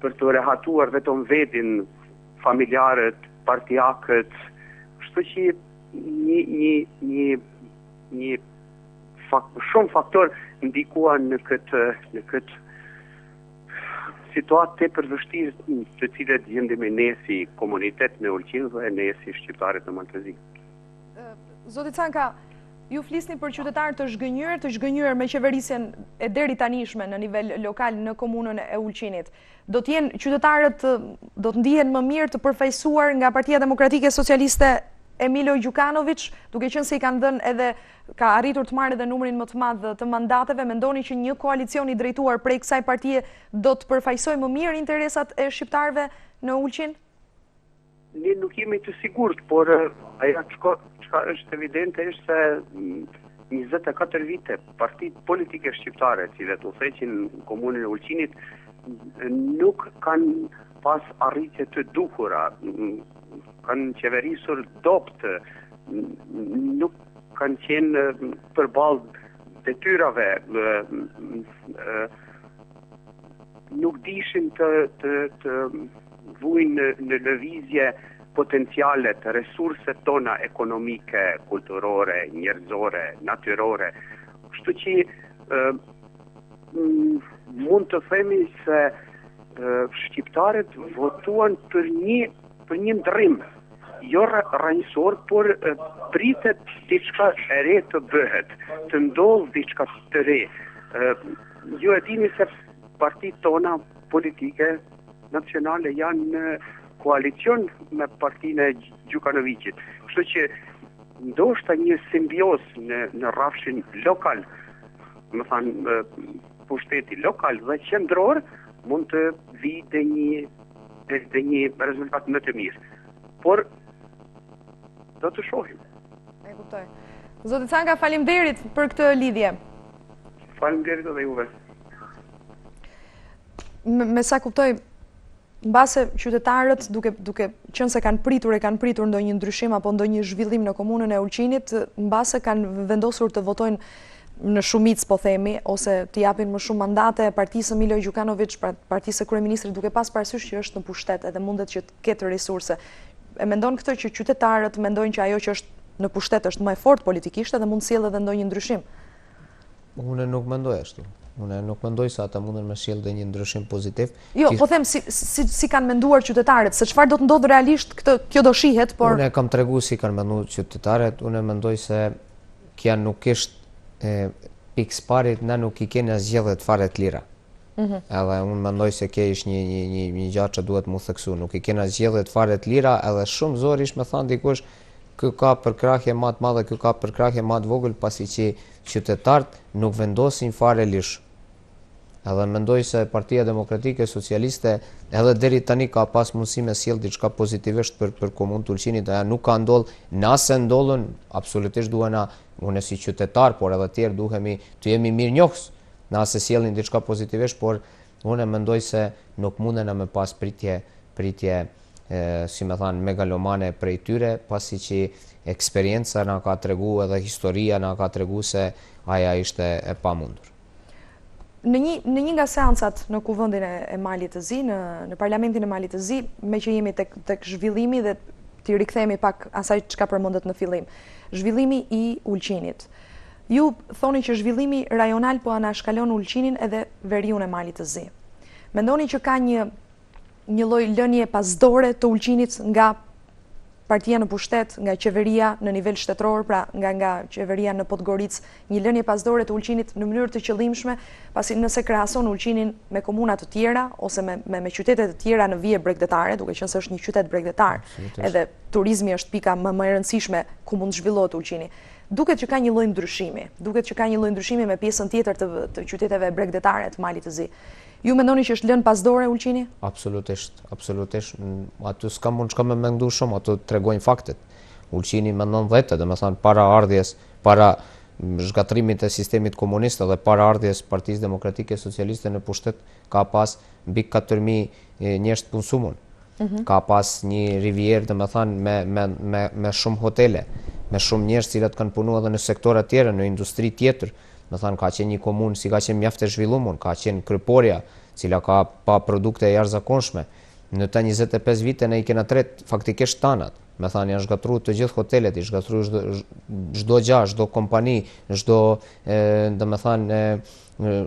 D: për të rehatuar vetëm vetin, familjarët, partiakët, kështu që shumë faktor ndikuan në këtë situatë tepër vështirë të cilat gjendemi ne si komunitet në Ulqin dhe ne si shqiptarët në Maltëzi.
B: Zoti Canka, ju flisni për qytetarë të zhgënjur me qeverisjen e deri tanishme në nivel lokal në komunën e Ulqinit. Do të jenë qytetarët do të ndihen më mirë të përfaqësuar nga Partia Demokratike Socialiste Emilo Gjukanović, duke qenë se i kanë dhënë edhe ka arritur të marrë edhe numrin më të madh të mandateve, mendoni që një koalicion i drejtuar prej kësaj partie do të përfaqësojë më mirë interesat e shqiptarëve në Ulqin?
D: Ne nuk jemi të sigurt, por ajo çka është evidente është se 24 vite partitë politike shqiptare, të cilat udhëheqin në komunën e Ulqinit, nuk kanë pas arritje të duhura, kanë qeverisur dopt, nuk kanë qenë përballë detyrave, nuk dishin të vujnë në lëvizje potencialet, resurset tona ekonomike, kulturore, njerëzore, natyrore. Kështu që mund të themi se shqiptarët votuan për një ndrim, jo rrënjësor, por pritet diçka e re të bëhet, të ndodhë diçka të re. Ju e dini se partitë tona politike nacionale janë në koalicion me partinë e Gjukanovićit. Kështu që ndoshta një simbios në rrafshin lokal, më thanë pushteti lokal dhe qendror, mund të vi dhe një rezultat më të mirë. Por do të shohim.
B: E kuptoj. Zoti Canka, faleminderit për këtë lidhje.
D: Faleminderit edhe juve.
B: Me sa kuptoj, mbase qytetarët duke qenë se kanë pritur ndonjë ndryshim apo ndonjë zhvillim në komunën e Ulqinit, mbase kanë vendosur të votojnë në shumicë, po themi, ose të japin më shumë mandate partisë Emilo Gjukanović, partisë kryeministrit, duke pas parasysh që është në pushtet edhe mundet që të ketë resurse. E mendon këtë që qytetarët mendojnë që ajo që është në pushtet është më e fortë politikisht dhe mund sjellë edhe ndonjë ndryshim?
C: Unë nuk mendoj ashtu. Unë nuk mendoj se ata mundën me sjellë një ndryshim pozitiv.
B: Jo, po them si kanë menduar qytetarët, se çfarë do të ndodhë realisht kjo do shihet, por
C: unë kam treguar si kanë menduar qytetarët, unë mendoj se kjo nuk është pikësparit, na nuk i kena zgjedhjet fare të lira. Edhe unë mendoj se kjo është një gjatë që duhet mu theksu, nuk i kena zgjedhjet fare të lira, edhe shumë zorish me thanë dikush kë ka përkrahje më të madhe, kë ka përkrahje më të vogël, pasi që qytetarët nuk vendosin fare lish. Edhe mendoj se Partia Demokratike Socialiste edhe deri tani ka pas mundësi me sjell diçka pozitivisht për komunën e Ulqinit, ajo nuk ka ndodhur, nëse ndodhën, absolutisht duhena, unë si qytetar, por edhe tjerë duhemi të jemi mirënjohës, nëse sjellin diçka pozitivisht, por unë mendoj se nuk mundena me pas pritje si me thanë megalomane prej tyre, pasi që eksperienca na ka tregu edhe historia na ka tregu se aja ishte e pamundur.
B: Në një nga seancat në kuvendin e Malit të Zi, në parlamentin e Malit të Zi, me që jemi tek zhvillimi dhe t'i rikthehemi pak asaj çka përmendet në fillim, zhvillimi i Ulqinit. Ju thoni që zhvillimi rajonal po anashkalon Ulqinin edhe veriun e Malit të Zi. Mendoni që ka një lloj lënie pasdore të Ulqinit nga partia në pushtet, nga qeveria në nivel shtetëror, pra nga qeveria në Podgoricë, një lënie pasdore të Ulqinit në mënyrë të qëllimshme, pasi nëse krahason Ulqinin me komuna të tjera ose me qytete të tjera në vije bregdetare, duke qenë se është një qytet bregdetar, edhe turizmi është pika më e rëndësishme ku mund zhvillohet Ulqini. Duket që ka një lloj ndryshimi, me pjesën tjetër të qyteteve bregdetare të Malit të Zi. Ju mendoni që është lënë pasdore Ulqini?
C: Absolutisht. Ato s'ka mund çka me mendu shumë, ato tregojnë faktet. Ulqini mendon vetë, domethënë para ardhjes, para zhgatrimit e sistemit komunist dhe paraardhjes Partisë Demokratike Socialiste në pushtet ka pas mbi 4.000 njerëz të punësuar. Ka pas një rivierë, domethënë me shumë hotele, me shumë njerëz që kanë punuar edhe në sektora tjera, në industri tjetër. Domethënë ka qenë një komunë si ka qenë mjaft e zhvilluar, ka qenë Kryporja, cila ka pa produkte jashtëzakonshme. Në të 25 vite ne I kena tret faktikisht tanat. Me thanë janë zgatruar të gjithë hotelet, I zgatruar çdo gjë, çdo kompani, çdo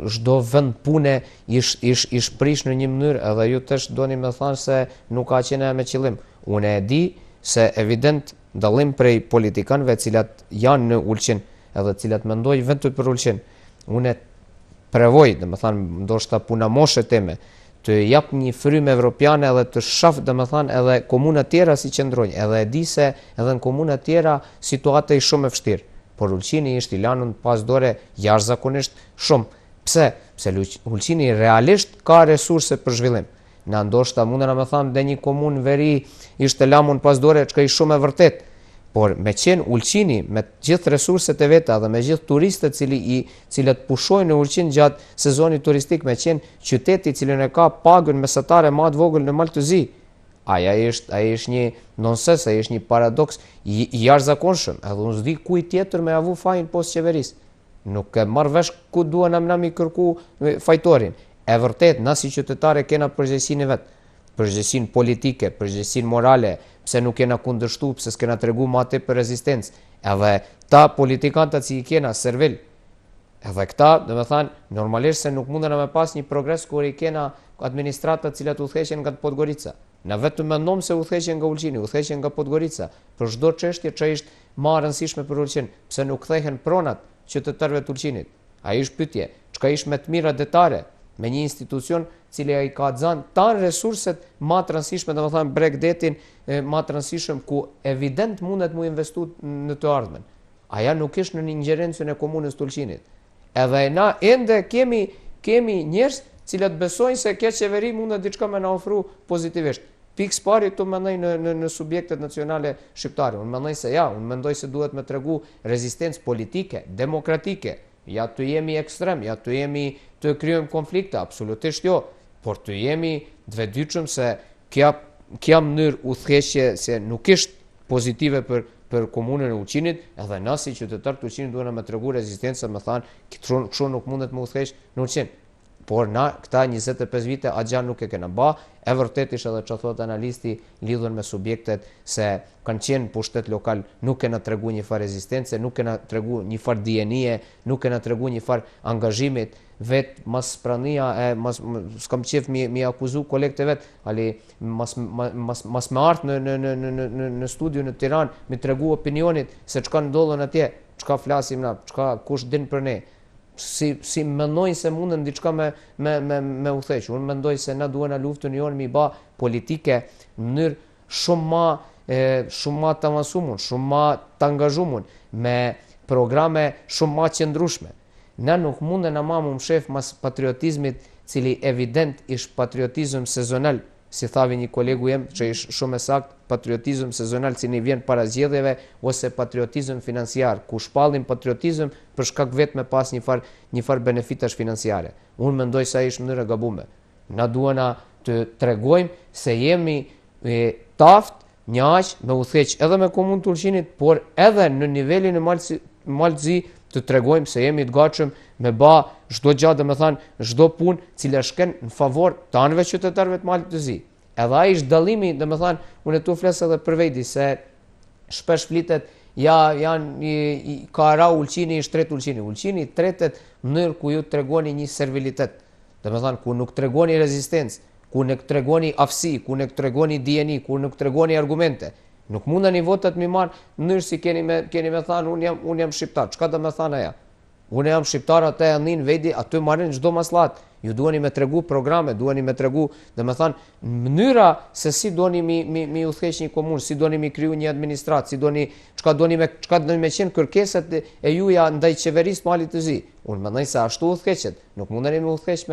C: çdo vend pune ish prish në një mënyrë, edhe ju tash doni me thënë se nuk ka qenë me qëllim. Unë e di se evident dallim prej politikanëve të cilat janë në Ulqin, edhe të cilat mendojnë vetëm për Ulqin. Unë prevoj, domethënë ndoshta puna moshe teme, të jap një frymë evropiane edhe të shaf domethënë edhe komuna tjera si qëndrojnë, edhe e di se edhe në komuna tjera situata është shumë e vështirë, por Ulqini ishte I lanur pas dore jashtëzakonisht shumë. Pse? Pse Ulqini realisht ka resurse për zhvillim. Na ndoshta mundena me thënë dhe një komunë veri ishte lamun pas dore, çka është shumë e vërtet. Por me qenë Ulqini, me gjithë resurset e veta dhe me gjithë turistët cilët pushojnë në Ulqin gjatë sezonit turistik, me qenë qyteti cilën e ka pagën mesatare më të vogël në Maltëzi, aja është një nonsens, aja është një paradoks I jashtëzakonshëm, edhe unë s'di kuj tjetër me avu fajin post qeverisë. Nuk e marr vesh ku duan nami kërku fajtorin. E vërtet, na si qytetare kena përgjegjësinë vet, përgjegjësinë politike, përgjegjësinë morale, pse nuk kena kundërshtu, pse s'kena tregu më atë për rezistencë. Edhe ta politikanët që I kena servil, edhe këta, domethënë, normalisht se nuk mundena me pas një progres kur I kena administratat të cilat udhëheqen nga Podgorica. Na vetëm mendom se udhëheqen nga Ulqini, udhëheqen nga Podgorica, për çdo çështje që është më e rëndësishme për Ulqin, pse nuk kthehen pronat qytetarëve të Ulqinit. Ai është pyetje, çka është me të mira detare me një institucion cili ai ka dhënë tan resurset më të rëndësishme, domethënë Bregdetin më të rëndësishëm ku evident mundet mu investu në të ardhmen. Aja nuk është në ingjerencën e komunës të Ulqinit. Edhe na ende kemi njerëz cilët besojnë se kjo qeveri mundet diçka me na ofru pozitivisht. Pikës pari të mendoj në subjektet nacionale shqiptare. Unë mendoj se unë mendoj se duhet me tregu rezistencë politike, demokratike. Ja të jemi ekstrem, ja të jemi të kryojmë konflikte, absolutisht jo, por të jemi dvedyqëm se kja mënyrë udhëheqje se nuk ishte pozitive për komunën e Ulqinit, edhe na si qytetar të Ulqinit duhet me tregu rezistencë, me thanë, kështu nuk mundet me udhëheq në Ulqin. Por na këta 25 vite agja nuk e kena ba, e vërtet ishte edhe që thot analisti lidhur me subjektet se kanë qenë pushtet lokal, nuk kena tregu një far rezistence, nuk kena tregu një far dijenie, nuk kena tregu një far angazhimit, vetë mas prania s'kam qef mi akuzu kolegët e vetë, ali mas me artë në studiu në Tiranë, mi tregu opinionit se çka ndodhen atje, çka flasim na, kush din për ne. Si mendojnë se mundën diçka me udhëheq. Unë mendoj se na duhen na luftën jonë mi ba politike në mënyrë shumë më të avancuar, shumë më të angazhuar, me programe shumë më qëndrueshme. Na nuk munden ama më shef mas patriotizmit, cili evident ish patriotizëm sezonal, si thavi një kolegu jem, që ish shumë e sakt, patriotizëm sezonal që një vjen para zgjedhjeve, ose patriotizëm financiar, ku shpallim patriotizëm për shkak vetë me pas një far benefitash financiare. Unë mendoj se ai është mënyrë e gabuar. Na duana të tregojmë se jemi taft, njaq, me udhëheq edhe me komunën të Ulqinit, por edhe në nivelin e Maltëzi të tregojmë se jemi të gatshëm me ba çdo gjë, domethënë çdo punë cila shken në favor të anëve qytetarëve të Maltëzi. Edhe ai është dallimi, domethënë, unë tu flas edhe për veti se shpesh flitet ka ra Ulqini, shtret Ulqini. Ulqini tretet në mënyrë ku ju tregoni një servilitet. Domethënë ku nuk tregoni rezistencë, ku nuk tregoni aftësi, ku nuk tregoni dijeni, ku nuk tregoni argumente. Nuk mundeni votat mi marë në mënyrë si keni me thanë, unë jam shqiptar. Çka do me thanë aja? Unë jam shqiptar, ata e ndhin vedi, aty marrin çdo maslat. Ju duheni me tregu programe, duheni me tregu, do me thanë, mënyra se si duheni mi udhëheq një komunë, si duheni mi kriju një administrat, çka duheni me qenë kërkesat e juja ndaj qeverisë Malit të Zi. Unë mendoj se ashtu udhëheqet. Nuk mundeni me udhëheq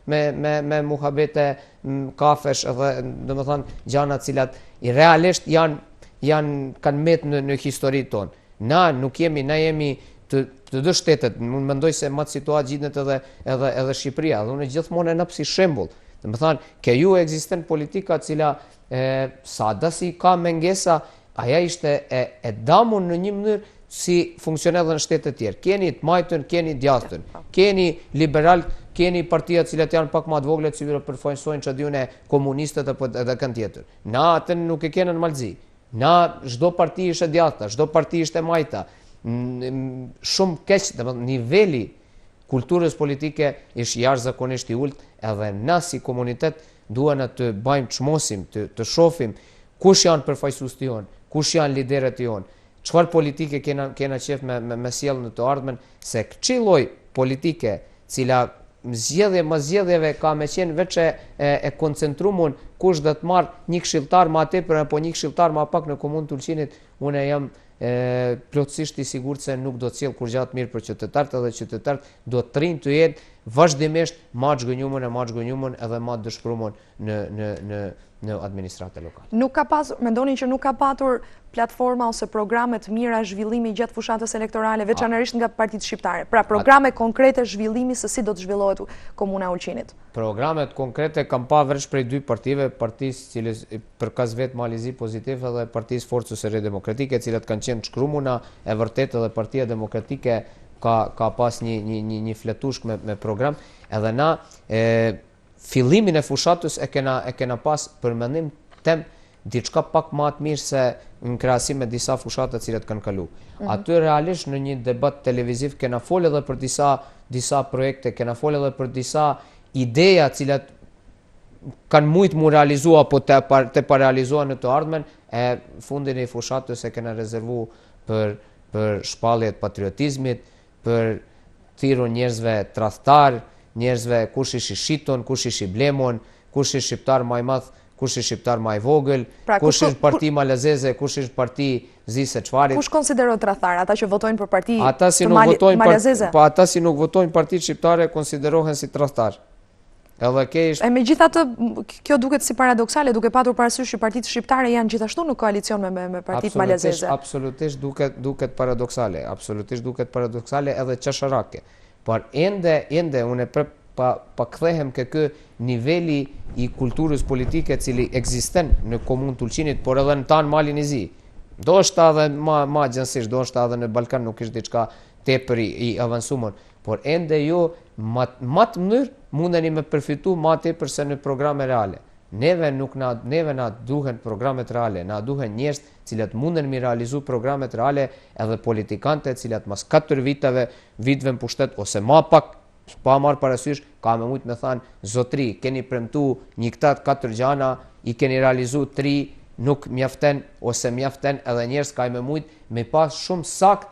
C: me muhabete, kafesh edhe do me thanë gjana të cilat i realisht kanë met në historitë tonë. Na jemi të dy shtetet. Unë mendoj se më të situatë gjitnet edhe Shqipëria, dhe unë gjithmonë e nëp si shembull. Do të thonë, ke ju ekziston politika cila sa dasi ka mengesa, aja ishte e damur në një mënyrë si funksionon edhe në shtete tjerë. Keni të majtën, keni djathtën, keni liberal, keni partia cilat janë pak më të vogla, që përfaqësojnë çadiun e komunistët apo edhe kënd tjetër. Na atë nuk e keni në Malzi. Na çdo parti ishte djathta, çdo parti ishte majta. Shumë keq, domethënë niveli kulturës politike ishte jashtëzakonisht i ulët, edhe na si komunitet duhen të bëjmë çmosim, të shohim kush janë përfaqësuesit jonë, kush janë liderët jonë, çfarë politike kena qef me sjell në të ardhmen, se këçi lloj politike, cila zgjedhje më zgjedhjeve ka me qenë veç e koncentruar kush do të marrë një këshilltar më tepër apo një këshilltar më pak në komunën Tulqinit, unë jam plotësisht i sigurt se nuk do të sjell kur gjatë mirë për qytetarët, edhe qytetarët do të rrinë të jetë vazhdimisht ma çgënjumën edhe ma dëshpërumën në administratën lokale.
B: Nuk ka pasur, mendoni që nuk ka patur platforma ose programe të mira zhvillimi gjatë fushatës elektorale, veçanërisht nga partitë shqiptare. Pra programe konkrete zhvillimi se si do të zhvillohet komuna e Ulqinit.
C: Programet konkrete kam pa veç prej dy partive, partisë cilës përkas vetë Malizi Pozitiv edhe partisë Forcës së Re Demokratike, cilat kanë qenë shkrumuna e vërtetë, edhe Partia Demokratike ka pas një fletushk me program, edhe na fillimin e fushatës e kena pas për mendim tem diçka pak më të mirë se në krahasim me disa fushata të cilat kanë kalu. Aty realisht në një debat televiziv kena folë edhe për disa projekte, kena folë edhe për disa ideja cilat kanë mujt mu realizua apo të parealizua në të ardhmen, e fundin e fushatës e kena rezervu për shpalljet patriotizmit, për thirrur njerëzve tradhtar, njerëzve kush ishi shiton, kush ishi blemon, kush ishi shqiptar më i madh, kush ishi shqiptar më i vogël, kush ishi parti malazeze, kush ishi parti zise çfarë.
B: Kush konsiderohet tradhtar? Ata që votojnë për parti
C: malazeze? Po ata si nuk votojnë partitë shqiptare konsiderohen si tradhtar.
B: E megjithatë, kjo duket si paradoksale, duke patur parasysh që partitë shqiptare janë gjithashtu në koalicion me partitë malazeze.
C: Absolutisht duket paradoksale, edhe çasharake. Por ende unë pa kthehem ke ky niveli i kulturës politike cili ekziston në komunën Tulqinit, por edhe në tan Malin e Zi. Ndoshta edhe ma gjënsisht, ndoshta edhe në Ballkan nuk ishte diçka tepër i avancuar, por ende jo më të mënyrë mundeni me përfitu ma tepër se në programe reale. Neve na duhen programet reale, na duhen njerëz cilat munden mi realizu programet reale, edhe politikante cilat mas 4 viteve në pushtet, ose ma pak, pa marrë parasysh, ka me mujt me thanë, zotri, keni premtu një këtat 4 gjana, i keni realizu 3, nuk mjaften, ose mjaften, edhe njerëz ka me mujt me pas shumë sakt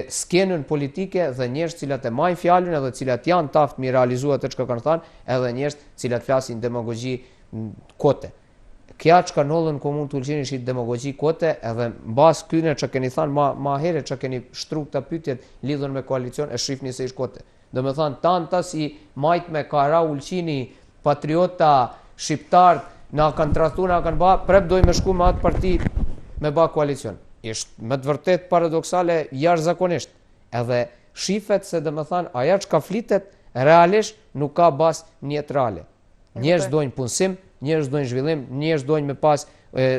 C: skenën politike dhe njerëz cilat e majnë fjalën edhe cilat janë taft mi realizua atë çka kanë thënë, edhe njerëz cilat flasin demagogji kote. Kja që ka nëllën komunë Tulqini ishit demagogji kote, edhe mbas kyne që keni thanë ma here që keni shtru këta pytjet lidhën me koalicion, e shifni se ish kote. Dhe me thanë, tanë ta si majt me kara Ulqini, patriota, shqiptar, na kanë tradhtu, na kanë ba, prep doj me shku me atë parti me ba koalicion. Ishtë me të vërtet paradoksale jashtëzakonisht. Edhe shifet se dhe me thanë, aja që ka flitet, realisht nuk ka bas njetë reale. Njerëz dojnë punësim, njerëz dojnë zhvillim, njerëz dojnë me pas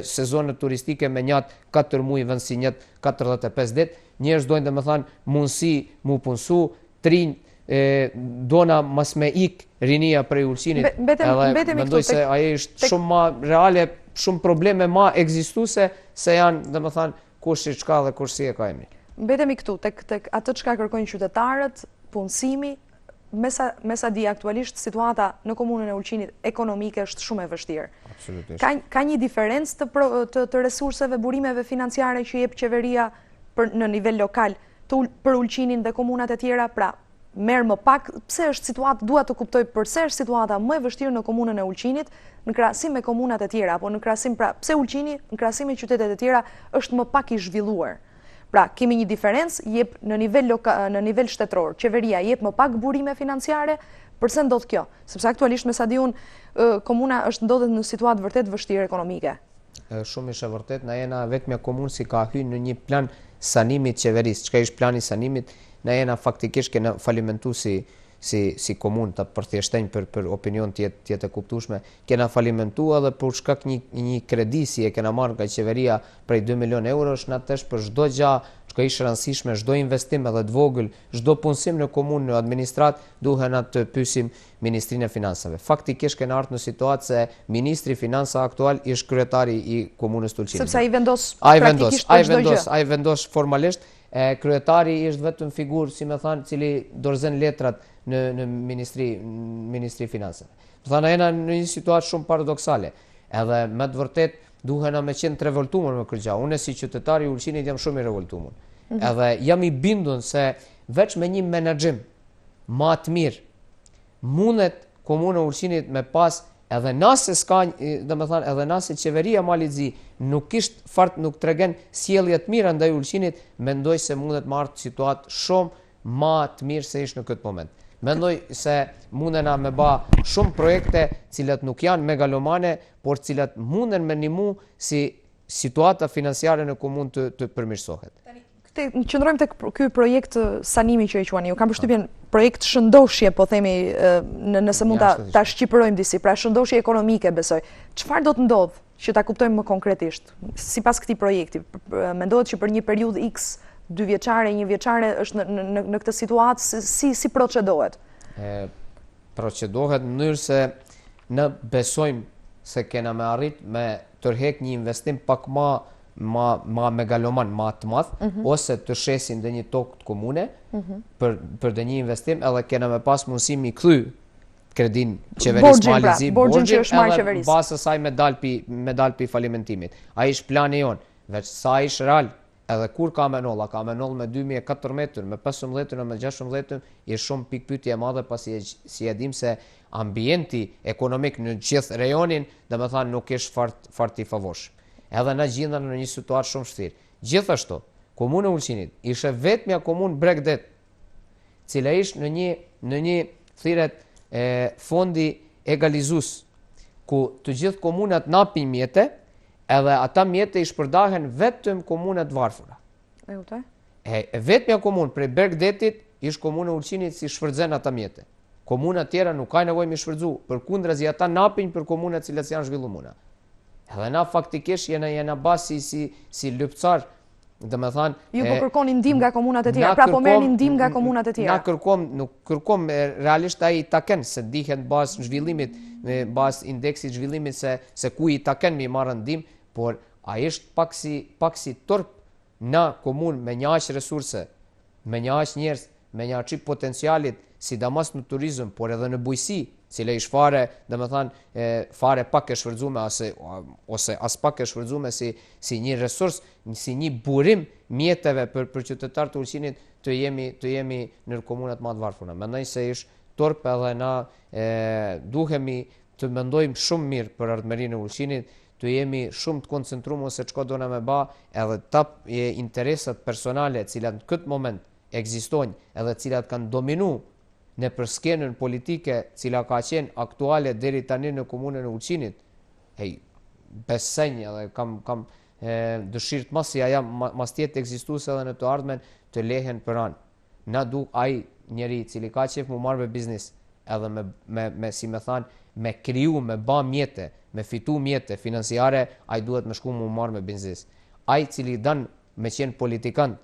C: sezonet turistike me njatë 4 muaj vend si njatë 45 ditë, njerëz dojnë dhe me thanë mundësi mu punësu, dona mas me ik rinia prej Ulqinit, edhe mendoj se aje ishtë shumë ma reale, shumë probleme ma egzistuse se janë dhe me thanë kush i qka dhe kush si e ka emri.
B: Mbetemi këtu, tek atë çka kërkojnë qytetarët, punësimi, mesa di aktualisht situata në komunën e Ulqinit ekonomike është shumë e vështirë.
C: Absolutisht.
B: Ka një diferencë të resurseve, burimeve financiare që jep qeveria në nivel lokal për Ulqinin dhe komunat e tjera, pra merë më pak, pse është situata, dua të kuptoj përse është situata më e vështirë në komunën e Ulqinit në krahasim me komunat e tjera, apo në krahasim, pra pse Ulqini në krahasim me qytetet e tjera është më pak i zhvilluar. Pra, kemi një diferencë, jep në nivel shtetëror, qeveria jep më pak burime financiare, përse ndodh kjo? Sepse aktualisht me sa di unë, komuna është ndodhet në situatë vërtet vështirë ekonomike.
C: Shumë ishe vërtet, na jena vetëm komunë si ka hyrë në një plan sanimit qeverisë, çka ishte plani sanimit, na jena faktikisht kena falimentu si komunë të përthjeshtenjë për opinion tjetë e kuptueshme, kena falimentu edhe për shkak një kredi si e kena marrë nga qeveria prej 2 milion eurosh, na tesh për çdo gjë që ishte rëndësishme, çdo investim edhe të vogël, çdo punësim në komunë, në administrat, duhen të pyesim Ministrinë e Finansave. Faktikisht kena ardhur në situatë se Ministri i Finansave aktual është kryetari i komunës Tulqinit.
B: Sepse ai vendos praktikisht për çdo gjë.
C: Ai vendos formalisht. Kryetari është vetëm figurë, si më thanë, cili dorëzon letrat në Ministri Finansave. Do thënë jena në një situatë shumë paradoksale. Edhe me të vërtet duhen me qenë të revoltuar me këtë gjë. Unë si qytetari i Ulqinit jam shumë i revoltuar. Edhe jam i bindur se veç me një menaxhim më të mirë mundet komuna e Ulqinit me pas edhe nëse s'ka, domethënë edhe nëse qeveria Malizi nuk tregon sjellje të mira ndaj Ulqinit, mendoj se mundet të marrë situatë shumë më të mirë se ishte në këtë moment. Mendoj se mundena me ba shumë projekte cilat nuk janë megalomane, por cilat munden me ndihmu si situata financiare në komunë të përmirësohet.
B: Në qëndrojmë tek ky projekt sanimi që e quani, ju kam përshtypjen projekt shëndoshje, po themi, nëse mund ta shqipërojmë disi, pra shëndoshje ekonomike, besoj. Çfarë do të ndodh që ta kuptojmë më konkretisht? Sipas këtij projekti, mendohet që për një periudhë X, 2 vjeçare, 1 vjeçare është në këtë situatë, si procedohet?
C: Procedohet në mënyrë se ne besojmë se kena me arrit me tërheq një investim pak ma megaloman, ma të madh, ose të shesin dhe një tokë të komune për dhe një investim, edhe kena me pas mundësi mi kthy kredin qeverisë Malizi,
B: borxhin që është marrë qeverisë.
C: Basë saj me dal pi falimentimit. Ai është plani jon, veç sa është real, edhe kur ka menoll me 2014, me 15, me 16, është shumë pikpyetje e madhe pasi si e dim se ambienti ekonomik në gjithë rajonin, domethënë nuk është fort i favorshëm. Edhe na gjendën në një situatë shumë vështirë. Gjithashtu, komuna e Ulqinit ishte vetmja komunë Bregdet, cila ishte në një thirret fondi egalizues, ku të gjithë komunat napin mjete, edhe ata mjete i shpërdahen vetëm komunat varfëra.
B: E kuptoj?
C: Vetmja komunë prej Bregdetit ishte komuna e Ulqinit si shfrytëzon ata mjete. Komunat tjera nuk ka nevojë me shfrytëzu, përkundrazi ata napin për komunat cilat janë zhvilluara. Edhe na faktikisht jena basi si lypcar, domethënë
B: ju po kërkoni ndihmë nga komunat e tjera, pra po merrni ndihmë nga komunat e tjera.
C: Nuk kërkom realisht ai taken se dihet bazë zhvillimit, bazë indeksit zhvillimit se ku i taken mi marrë ndihmë, por ai është pak si turp na komunë me një aq resurse, me një aq njerëz, me një aq potencialit, sidomos në turizëm, por edhe në bujqësi, cila ish fare, domethënë fare pak e shfrytzuar ose as pak e shfrytzuar si një resurs, si një burim mjeteve për qytetarët e Ulqinit të jemi në komunat më të varfëra. Mendoj se ish turp edhe na duhemi të mendojmë shumë mirë për ardhmërinë e Ulqinit, të jemi shumë të koncentruar se çka dona me bë, edhe interesat personale, të cilat në këtë moment ekzistojnë, edhe të cilat kanë dominuar në përskenën politike cila ka qenë aktuale deri tani në komunën e Ulqinit, besënj edhe kam dëshirë të mos si ajo mas tjetë ekzistuese edhe në të ardhmen të lehen për anë. Na du ai njeri cili ka qef mu marrë me biznis, edhe me si me thanë, me kriju, me ba mjete, me fitu mjete financiare, ai duhet me shku mu marrë me biznis. Ai cili dan me qenë politikant,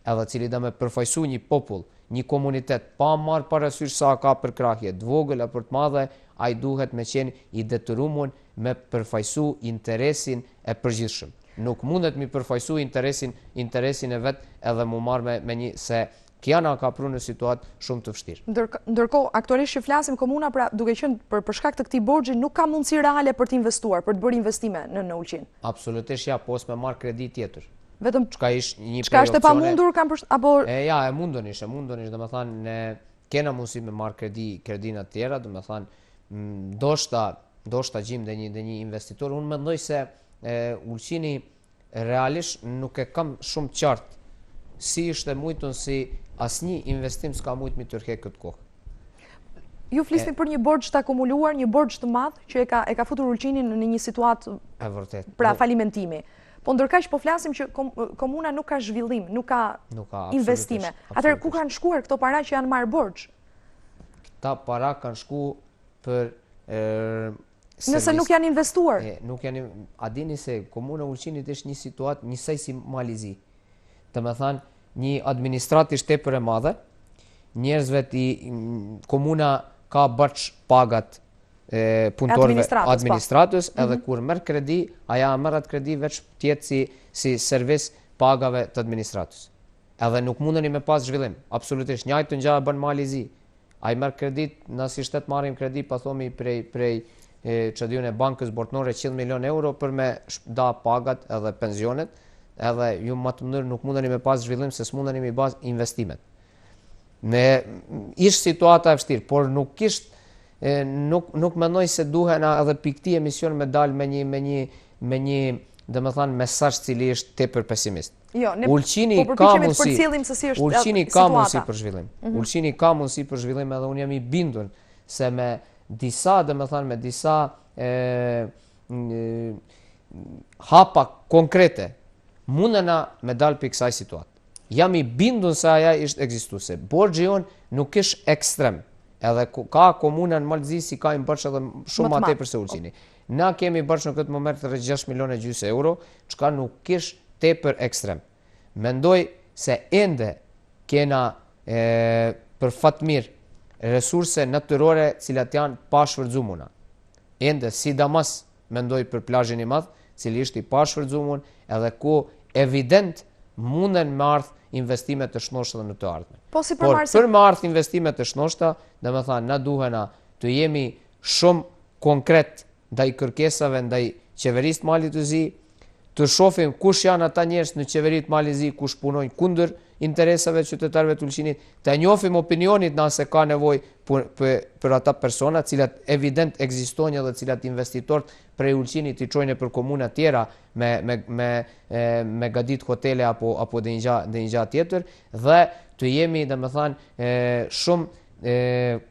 C: edhe cili da me përfaqësu një popull, një komunitet, pa marrë parasysh sa ka për krahje, të vogël apo të madhe, ai duhet me qenë i detyruar me përfaqësu interesin e përgjithshëm. Nuk mundet mi përfaqësu interesin e vet edhe mu marrë me një se Kiana ka pru në situatë shumë të vështirë.
B: Ndërkohë, aktualisht që flasim komuna, pra duke qenë për shkak të këtij borxhi nuk ka mundësi reale për të investuar, për të bërë investime në Ulqin.
C: Absolutisht ja, po s'me marrë kredi tjetër.
B: Vetëm
C: çka është një
B: çka është e pamundur apo
C: ja, e mundonish, domethënë ne kena mundësi me marr kredina të tjera, domethënë ndoshta gjim dhe një investitor. Unë mendoj se Ulqini realisht nuk e kam shumë qartë si ishte mujtun si asnjë investim s'ka mujt mi tërheq këtë kohë.
B: Ju flisni për një borxh të akumuluar, një borxh të madh që e ka futur Ulqinin në një situatë
C: e vërtet.
B: Pra falimentimi. Po ndërkaq po flasim që komuna nuk ka zhvillim, nuk ka investime. Atëherë ku kanë shkuar këto para që janë marrë borxh?
C: Këta para kanë shku për
B: nëse nuk janë investuar.
C: A dini se komuna Ulqinit është një situatë njësej si Malizi. Të me thanë, një administratë ishte tepër e madhe, njerëzve komuna ka bërç pagat punëtorëve administratës, edhe kur merr kredi, aja merr atë kredi veç tjetë si servis pagave të administratës. Edhe nuk mundeni me pas zhvillim, absolutisht. Njajtë ngja bën Malizi. Ai merr kredit, na si shtet marrim kredi, pa thomi prej çadiun e bankës botnore 100 milion euro për me da pagat edhe pensionet, edhe ju më të mënyrë nuk mundeni me pas zhvillim se s'mundeni me pas investimet. Ishtë situata e vështirë, por nuk ishtë nuk mendoj se duhen edhe pikti emision me dal me një dhe me thanë mesazh cili është tepër pesimist.
B: Jo,
C: Ulqini ka mundësi për zhvillim. Ulqini ka mundësi për zhvillim edhe unë jam i bindur se me disa dhe me thanë me disa hapa konkrete mundena me dal për kësaj situatë. Jam i bindur se aja ishtë ekzistuese. Borxhi jon nuk është ekstrem. Edhe ka komuna në Malzi si ka i bërç edhe shumë ma tepër se Ulqini. Na kemi bërç në këtë moment rreth 6,5 milionë euro, çka nuk është tepër ekstrem. Mendoj se ende kena për fat mirë resurse natyrore cilat janë pa shfrytzuara. Ende sidomos mendoj për plazhin i madh, cili është i pa shfrytzuar, edhe ku evident munden me ardh investime të shnoshta në të ardhmen. Por për me ardh investime të shnoshta, dhe me thanë, na duhena të jemi shumë konkret ndaj kërkesave, ndaj qeverisë të Malit të Zi, të shohim kush janë ata njerëz në qeveritë Malit të Zi, kush punojnë kundër interesave të qytetarëve të Ulqinit, të njohim opinionit nëse ka nevojë për ata persona, cilat evident ekzistojnë dhe cilat investitorët prej Ulqinit i çojnë për komuna tjera me gadit hotele apo dhe një gjatë tjetër, dhe të jemi dhe me thanë shumë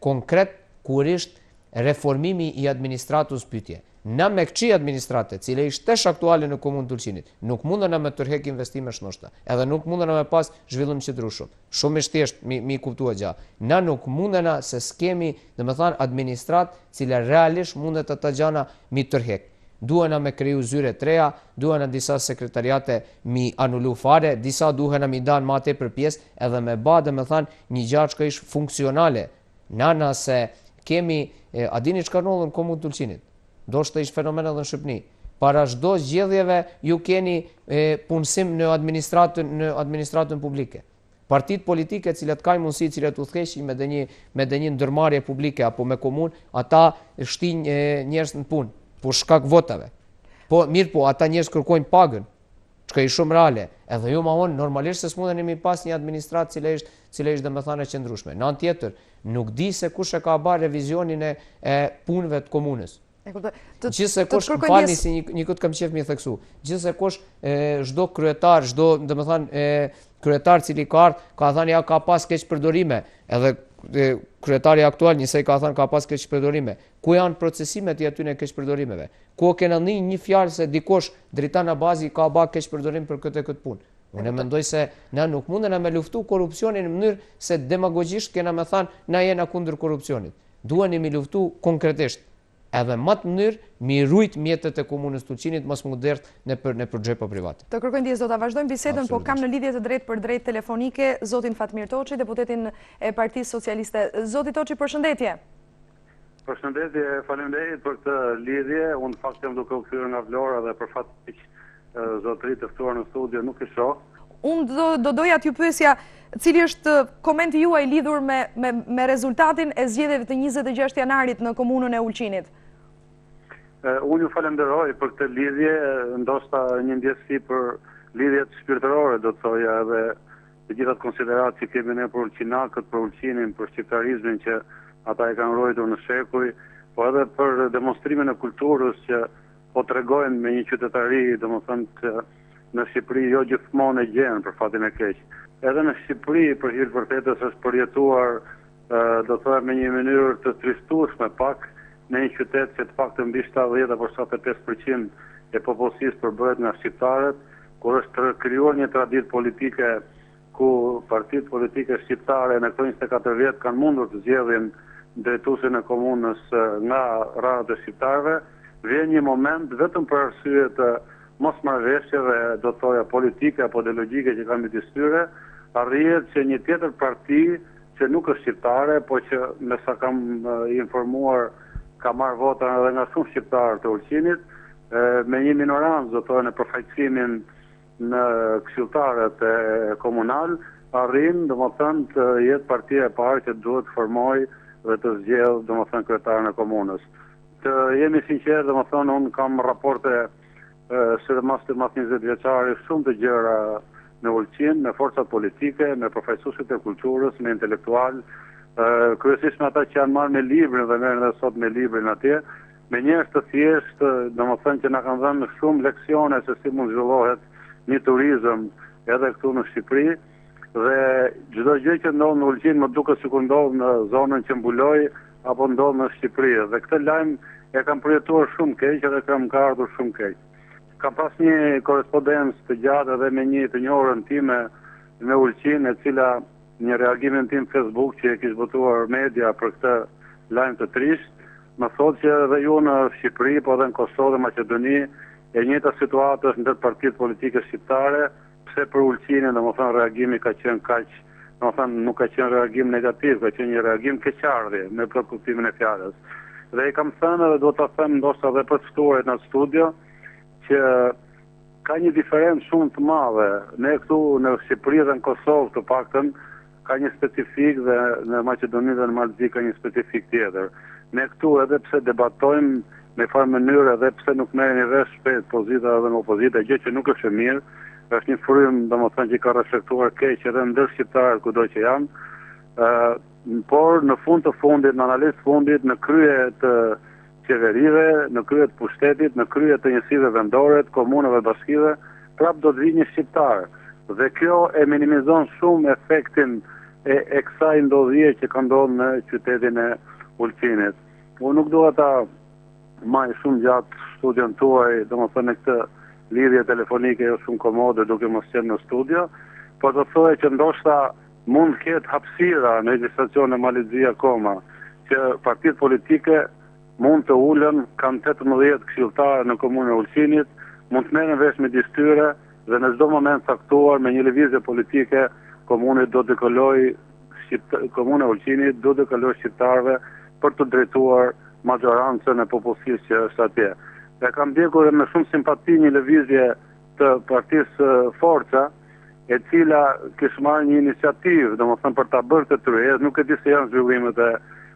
C: konkret kur ishtë reformimi i administratës pyetje. Na me këqi administrate, cile ishte tesh aktuale në komunë të Ulqinit, nuk mundena me tërhek investime shnoshta, edhe nuk mundena me pas zhvillim qëndrueshëm. Shumë i thjeshtë mi kuptua gja. Na nuk mundena se s'kemi, dhe me thanë, administrat cile realisht mundet ata gjana mi tërhek. Duhena me kriju zyre treja, duhena disa sekretariate mi anullu fare, disa duhena mi dan ma tepër pjesë, edhe me ba dhe me thanë një gjatë që ishë funksionale. Nana se kemi, a dini çka ndodh në komunë të Ulqinit? Do shtë ishë fenomen edhe në Shqipni. Para çdo zgjedhjeve ju keni punësim në administratën publike. Partitë politike cilat kanë mundësi, cilat udhëheqin me dhe një ndërmarrje publike apo me komunë, ata shtin njerëz në punë, për shkak votave. Po mirë, po ata njerëz kërkojnë pagën, çka është shumë reale. Edhe ju ma vonë normalisht se s'mundeni mi pas një administratë cila është domethënë e qëndrueshme. Në anë tjetër, nuk di se kush e ka bërë revizionin e punëve të komunës. Gjithse kush, falni si një këtë kam qef mi theksu, gjithse kush çdo kryetar, çdo domethënë kryetar cili ka thënë ja ka pas keq përdorime, edhe kryetari aktual njësej ka thënë ka pas keq përdorime. Ku janë procesimet i aty në keq përdorimeve? Ku kena një fjalë se dikush drejtan në bazi ka bë keq përdorim për këtë punë? Unë mendoj se na nuk mundena me luftu korrupsionin në mënyrë se demagogjisht kena me thënë na jena kundër korrupsionit. Duheni mi luftu konkretisht. Edhe më të mënyrë mi rujt mjetet e komunës të Ulqinit mos mu dert në për xhepa private.
B: Të kërkoj ndjes do ta vazhdojmë bisedën, po kam në lidhje të drejtë për drejtë telefonike zotin Fatmir Toçi, deputetin e Partisë Socialiste. Zoti Toçi, përshëndetje.
E: Përshëndetje, faleminderit për këtë lidhje. Unë fakt jam duke u kthyer nga Vlora dhe për fat që zotërit të ftuar në studio nuk e shoh.
B: Unë do doja t'ju pyesja cili është komenti juaj lidhur me rezultatin e zgjedhjeve të 26 janarit në komunën e Ulqinit.
E: Unë ju falenderoj për këtë lidhje, ndoshta një ndjesi për lidhjet shpirtërore, do të thoja, edhe të gjithat konsiderat që kemi ne për Ulqinakët, për Ulqinin, për shqiptarizmin që ata e kanë ruajtur në shekuj, po edhe për demonstrimin e kulturës që po tregojnë me një qytetari, domethënë që në Shqipëri jo gjithmonë e gjenë për fatin e keq. Edhe në Shqipëri për hir të vërtetës është përjetuar, do të thoya me një mënyrë të tristueshme pak, në një qytet që të paktën mbi 70 apo 75% e popullsisë përbëhet nga shqiptarët, kur është të krijuar një traditë politike ku partitë politike shqiptare në këto 24 vjet kanë mundur të zgjedhin drejtuesin e komunës nga ranët e shqiptarëve, vjen një moment vetëm për arsye të mosmarrëveshjeve, do të thoja politike apo ideologjike që kanë midis tyre, arrihet që një tjetër parti që nuk është shqiptare, po që me sa kam informuar ka marrë vota edhe nga shumë shqiptarë të Ulqinit, me një minorancë, do të thonë, në përfaqësimin në këshilltarët e komunal, arrin, domethënë, të jetë partia e parë që duhet të formojë dhe të zgjedhë, domethënë, kryetarin e komunës. Të jemi sinqertë, domethënë, unë kam raporte sidomos të mas 20 vjeçari shumë të gjëra në Ulqin, me forcat politike, me përfaqësuesit e kulturës, me intelektual, kryesisht me ata që janë marrë me librin dhe merren edhe sot me librin atje, me njerëz të thjeshtë, domethënë që na kanë dhënë shumë leksione se si mund zhvillohet një turizëm edhe këtu në Shqipëri, dhe çdo gjë që ndodh në Ulqin më duket sikur ndodh në zonën që mbuloj apo ndodh në Shqipëri, dhe këtë lajm e kam përjetuar shumë keq edhe kam ka ardhur shumë keq. Kam pas një korrespondencë të gjatë edhe me një të njohurën time në Ulqin, e cila një reagimin tim Facebook që e kishte botuar media për këtë lajm të trisht, më thotë që edhe ju në Shqipëri, po edhe në Kosovë dhe Maqedoni, e njëjta situatë është ndër partitë politike shqiptare, pse për Ulqinin, domethënë reagimi ka qenë kaq, domethënë nuk ka qenë reagim negativ, ka qenë një reagim keqardhje me plot kuptimin e fjalës. Dhe i kam thënë edhe do ta them ndoshta edhe për të ftuarit në studio, që ka një diferencë shumë të madhe. Ne këtu në Shqipëri dhe në Kosovë të paktën ka një specifik dhe në Maqedoni dhe në Malzi ka një specifik tjetër. Ne këtu edhe pse debatojmë me farë mënyrë edhe pse nuk merreni vesh shpejt pozita dhe në opozita, gjë që nuk është e mirë, është një frym domethënë që ka reflektuar keq edhe ndër shqiptarët kudo që janë, por në fund të fundit, në analizë të fundit, në krye të qeverive, në krye të pushtetit, në krye të njësive vendore, të komunave bashkive, prap do të vi një shqiptar. Dhe kjo e minimizon shumë efektin e kësaj ndodhje që ka ndodhur në qytetin e Ulqinit. Unë nuk dua ta maj shumë gjatë studion tuaj, domethënë në këtë lidhje telefonike jo shumë komode duke mos qenë në studio, por do thoya që ndoshta mund të ketë hapësira në legjislacion e Malizia akoma, që partitë politike mund të ulën, kanë 18 këshilltarë në komunën e Ulqinit, mund të merren vesh midis tyre dhe në çdo moment caktuar me një lëvizje politike komuna e Ulqinit do të kalojë shqiptarëve për të drejtuar majorancën e popullsisë që është atje. Dhe kam ndjekur me shumë simpati një lëvizje të partisë Forca, e cila kishte marrë një iniciativë, domethënë për ta bërë të tryezë, nuk e di se janë zhvillimet e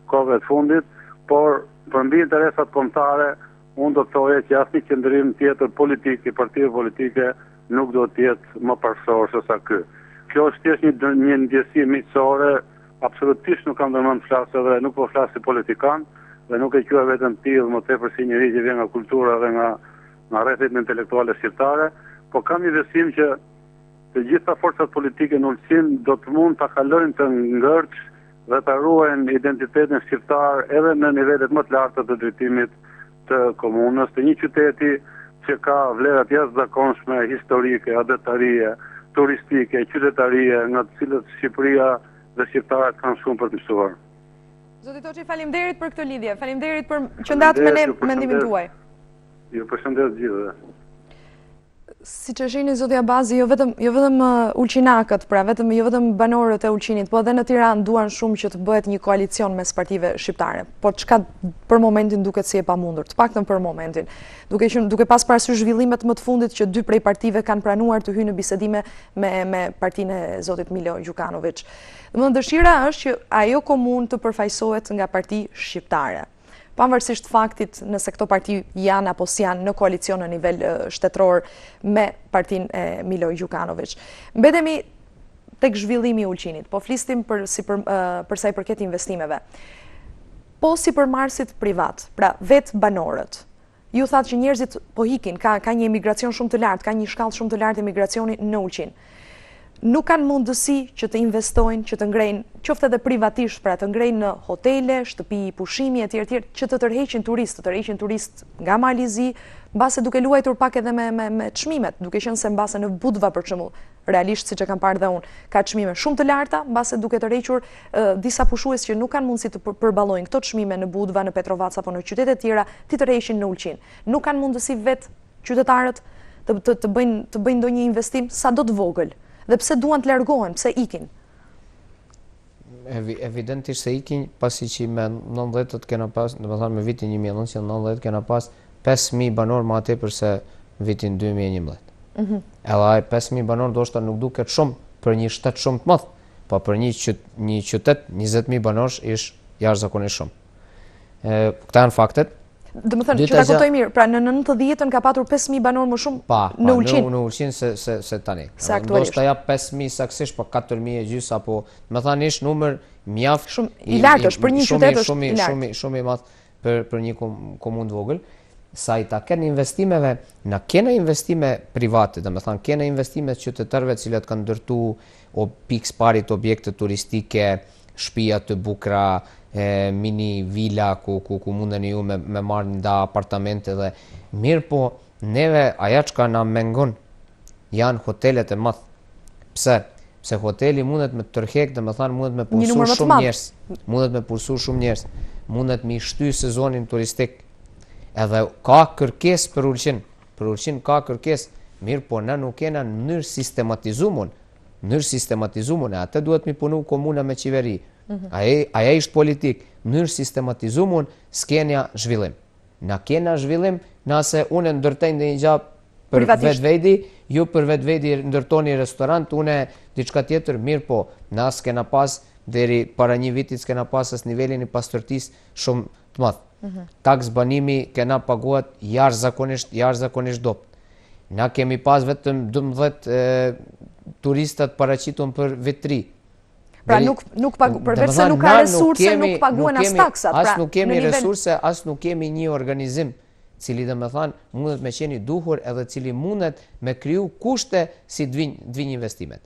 E: kohëve të fundit, por për mbi interesat kombëtare, unë do të thoja që asnjë qendrim tjetër politik i partive politike nuk do të jetë më parsorë se sa ky. Kjo është thjesht një ndjesi miqësore, absolutisht nuk kam dëmën të flasë dhe nuk po flas si politikan, dhe nuk e quaj vetëm tillë më tepër si njëri që vjen nga kultura dhe nga rrethet intelektuale shqiptare, po kam një besim që të gjitha forcat politike në Ulqin do të mund ta kalojnë të ngërç dhe të ruajnë identitetin shqiptar edhe në nivelet më të larta të drejtimit të komunës, të një qyteti që ka vlerat jashtëzakonshme historike, adetarie, turistike, qytetarie, nga të cilët Shqipëria dhe shqiptarët kanë shumë për të mësuar.
B: Zoti Toçi, faleminderit për këtë lidhje, faleminderit për që ndat me ne mendimin tuaj.
E: Ju përshëndes gjithëve.
B: Siç e shihni zoti Abazi, jo vetëm ulqinakët, pra jo vetëm banorët e Ulqinit, po edhe në Tiranë duan shumë që të bëhet një koalicion mes partive shqiptare. Po çka për momentin duket si e pamundur, të paktën për momentin. Duke pas parasysh zhvillimet më të fundit që 2 prej partive kanë pranuar të hyjnë në bisedime me partinë e zotit Milo Gjukanović. Domethënë dëshira është që ajo komunë të përfaqësohet nga parti shqiptare. Pavarësisht faktit nëse këto parti janë apo si janë në koalicion në nivel shtetëror me partinë e Milo Gjukanović. Mbetemi tek zhvillimi i Ulqinit, po flistim për sa i përket investimeve. Po si për marrësit privat, pra vetë banorët. Ju thatë që njerëzit po hikin, ka një emigracion shumë të lartë, ka një shkallë shumë të lartë emigracioni në Ulqin. nuk kanë mundësi që të investojnë, që të ngrejnë, qoftë edhe privatisht, pra të ngrejnë në hotele, shtëpi pushimi etj, që të tërheqin turist nga Malizi, mbase duke luajtur pak edhe me çmimet, duke qenë se mbase në Budva për shembull, realisht siç e kam parë dhe unë, ka çmime shumë të larta, mbase duke tërhequr disa pushues që nuk kanë mundësi të përballojnë këto çmime në Budva, në Petrovac apo në qytete të tjera, ti tërheqin në Ulqin. Nuk kanë mundësi vetë qytetarët të bëjnë ndonjë investim sado të vogël. Dhe pse duan të largohen, pse ikin?
C: Evidentisht se ikin pasi që me 90-ët kena pas, dhe me me vitin 1990 kena pas 5.000 banor ma tepër se vitin 2011. Edhe 5.000 banor do shta nuk duket shumë për një shtet shumë të madh, pa për një qytet 20.000 banorsh ish jashtëzakonisht shumë. Këta janë faktet.
B: Dhe më thënë, që ta kuptoj mirë, pra në 90-ën ka patur 5.000 banor më shumë në Ulqin?
C: Në Ulqin se tani.
B: Se aktualisht.
C: Do shta ja 5.000 saksisht, po 4.000 e gjys, apo me thënë ish numër mjaft.
B: Shumë i lartë është, për një qytet është i lartë.
C: Shumë i madh për një komunë vogël. Sa i taken investimeve, na kena investime private, dhe me thënë, kena investime qytetarëve cilat kanë ndërtu pikë parit objekte turistike, shtëpia të bukura, mini vila ku mundeni ju me marrë nda apartamente dhe mirë, po neve aja që ka na mengon janë hotelet e madh. Pse? Pse hoteli mundet me tërhek, dhe me thanë mundet me pulsu shumë njerëz, mundet me shty sezonin turistik, edhe ka kërkes për Ulqin ka kërkes, mirë, po na nuk kena në mënyrë sistematizumun, e atë duhet mi punu komuna me qeveri. Aja ishtë politik, mënyrë sistematizumun, s'kenja zhvillim. Na kena zhvillim, nëse unë ndërtejnë dhe një gjabë për vetvedi, ju për vetvedi ndërtoni restorant, une diçka tjetër, mirë, po, nësë kena pas, deri para një vitit s'kena pas as nivelin i pastërtis shumë të madh. Taks banimi kena paguat jashtëzakonisht dopt. Na kemi pas vetëm 12 turistat paraqitun për vitri.
B: Pra përveç se nuk ka resurse, nuk paguan as taksat.
C: As nuk kemi resurse, as nuk kemi një organizim cili dhe me thanë mundet me qeni duhur edhe cili mundet me kriju kushte si dvinj investimet.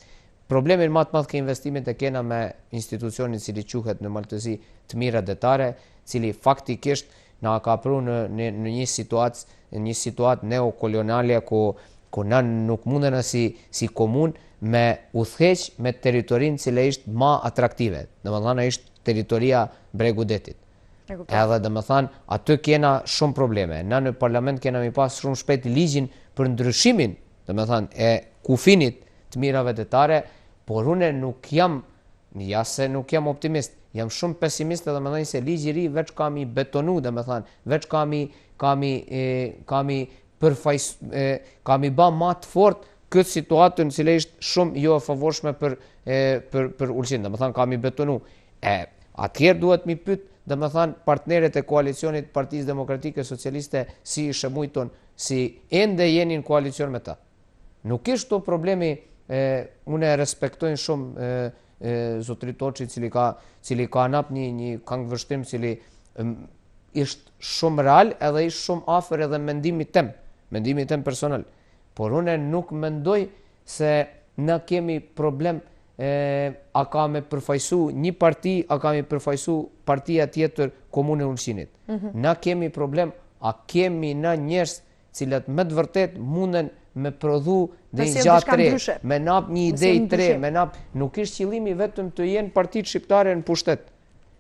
C: Problemin më të madh ke investimet e kena me institucionin cili quhet në Maltëzi të mira detare, cili faktikisht na ka pru në një situatë neokoloniale ku na nuk mundena si komun me udhëheq me territorin cile ishtë ma atraktive. Dhe me thana ishtë teritoria Bregu Detit. Edhe dhe me thanë, aty kena shumë probleme. Na në parlament kena mi pas shumë shpejt ligjin për ndryshimin, dhe me thanë, e kufinit të mirave detare, por une nuk jam optimist, jam shumë pesimist edhe me thani se ligji i ri veç kam i betonu, dhe me thanë, veç kam i ba ma të fort këtë situatën cile ishtë shumë jo e favorshme për Ulqin, dhe me thanë kam i betonu. Atëherë duhet mi pyt, dhe me thanë partneret e koalicionit Partisë Demokratike Socialiste si i shemujton, si ende jeni në koalicion me ta. Nuk ishtë të problemi, une respektojnë shumë Zotri Toçi cili ka nap një këngëvështrim cili ishtë shumë real edhe ishtë shumë afer edhe mendimi tem personal. Por une nuk mendoj se na kemi problem a ka me përfajsu një parti, a ka me përfajsu partia tjetër komune Ulqinit. Na kemi problem, a kemi na njerës cilat me të vërtet munden me prodhu dhe një gjatë tre, me nap një idej tre, me nap, nuk ishtë qëllimi vetëm të jenë partit shqiptare në pushtet.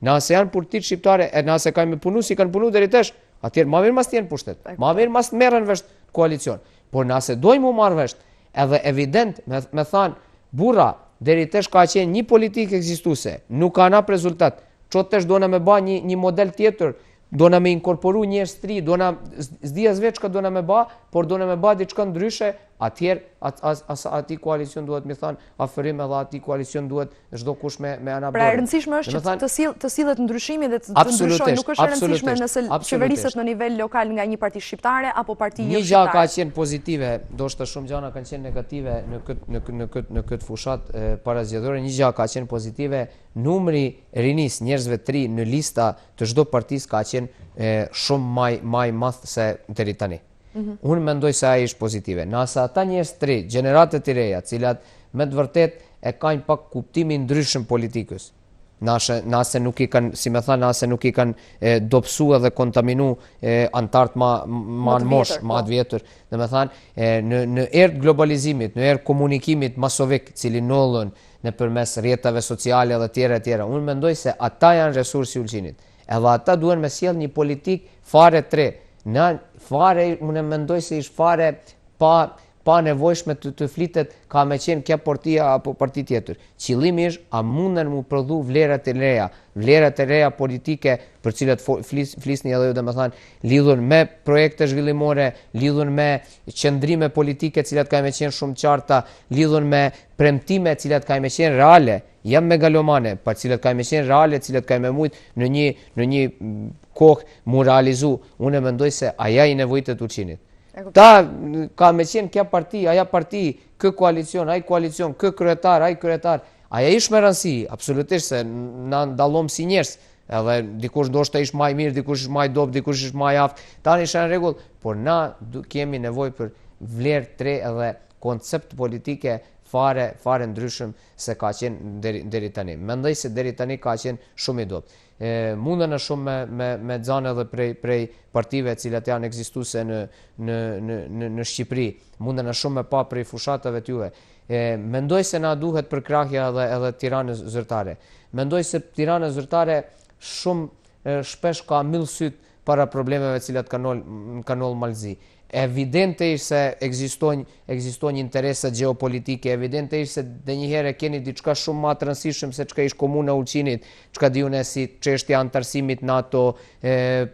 C: Nëse janë partit shqiptare, e nëse kanë me punu si kanë punu deri tesh, atjerë ma mirë mas të jenë pushtet, ma mirë mas të merën vesht koalicion. Por nëse dojmë u marrë vesht, edhe evident me thanë, burra, deri tesh ka qenë një politikë ekzistuse, nuk ka nap rezultat, qo tesh do në me ba një model tjetër, do në me inkorporu njerëz tri, do në zdija zveç ka do në me ba, por do në me ba diçka ndryshe, atjerë ati koalicion duhet mi thanë aferim edhe ati koalicion duhet çdo kush me anabdori.
B: Pra e rëndësishme është që të sillet ndryshimi dhe të ndryshojë, nuk është e rëndësishme nëse qeveriset në nivel lokal nga një parti shqiptare apo parti jo shqiptare.
C: Një gjë ka qenë pozitive, ndoshta shumë gjëra kanë qenë negative në këtë fushat parazgjedhore, një gjë ka qenë pozitive, numri rinis njerëzve tri në lista të çdo partisë ka qenë shumë maj madh se deri tani. Unë mendoj se ajo është pozitive. Nëse ata njerëz të ri, gjeneratët e reja, cilat me të vërtet e kanë pak kuptimin ndryshëm politikës, nëse nuk i kanë, si me tha, nëse nuk i kanë dopsu edhe kontaminu antartë ma në mosh, ma të vjetër, dhe me thanë, në erë globalizimit, në erë komunikimit masovik, cili nëllën në përmes rjetave sociale dhe tjera, unë mendoj se ata janë resursi Ulqinit, edhe ata duen me sjell një politik fare tre, unë mendoj se ishtë fare pa nevojshme të flitet ka me qenë kja partia apo parti tjetër. Qëllimi është a munden mu prodhu vlerat e reja politike për cilat flisni edhe ju dhe me thanë, lidhur me projekte zhvillimore, lidhur me qëndrime politike cilat ka me qenë shumë qarta, lidhur me premtime cilat ka me qenë reale, jam megalomane, pa cilat ka me qenë reale, cilat ka me mujt në një kohë mu realizu. Unë mendoj se aja i nevojitet Ulqinit. Ta ka me qenë kja parti, aja parti, kë koalicion, aj koalicion, kë kryetar, aj kryetar, aja ish me rëndësi, absolutisht se na ndalom si njerës, edhe dikush ndoshta ish maj mirë, dikush ish maj dop, dikush ish maj aft, tani isha në regull, por na kemi nevoj për vlerë tre edhe koncept politike fare ndryshëm se ka qenë deri tani. Mendoj se deri tani ka qenë shumë i doptë. Mundën e shumë me zanë edhe prej partive cilat janë ekzistuse në Shqipëri, mundën e shumë me pa prej fushatave t'juve. Mendoj se na duhet përkrahja edhe Tiranës zyrtare. Mendoj se Tiranës zyrtare shumë shpesh ka mbyll syt para problemeve cilat kanë malzi. Evidente ishte se ekzistojnë interese geopolitike, evidente ishte se dhe njëherë keni diçka shumë ma të rëndësishëm se çka ishte komuna Ulqinit, çka diune si çështja antarësimit NATO,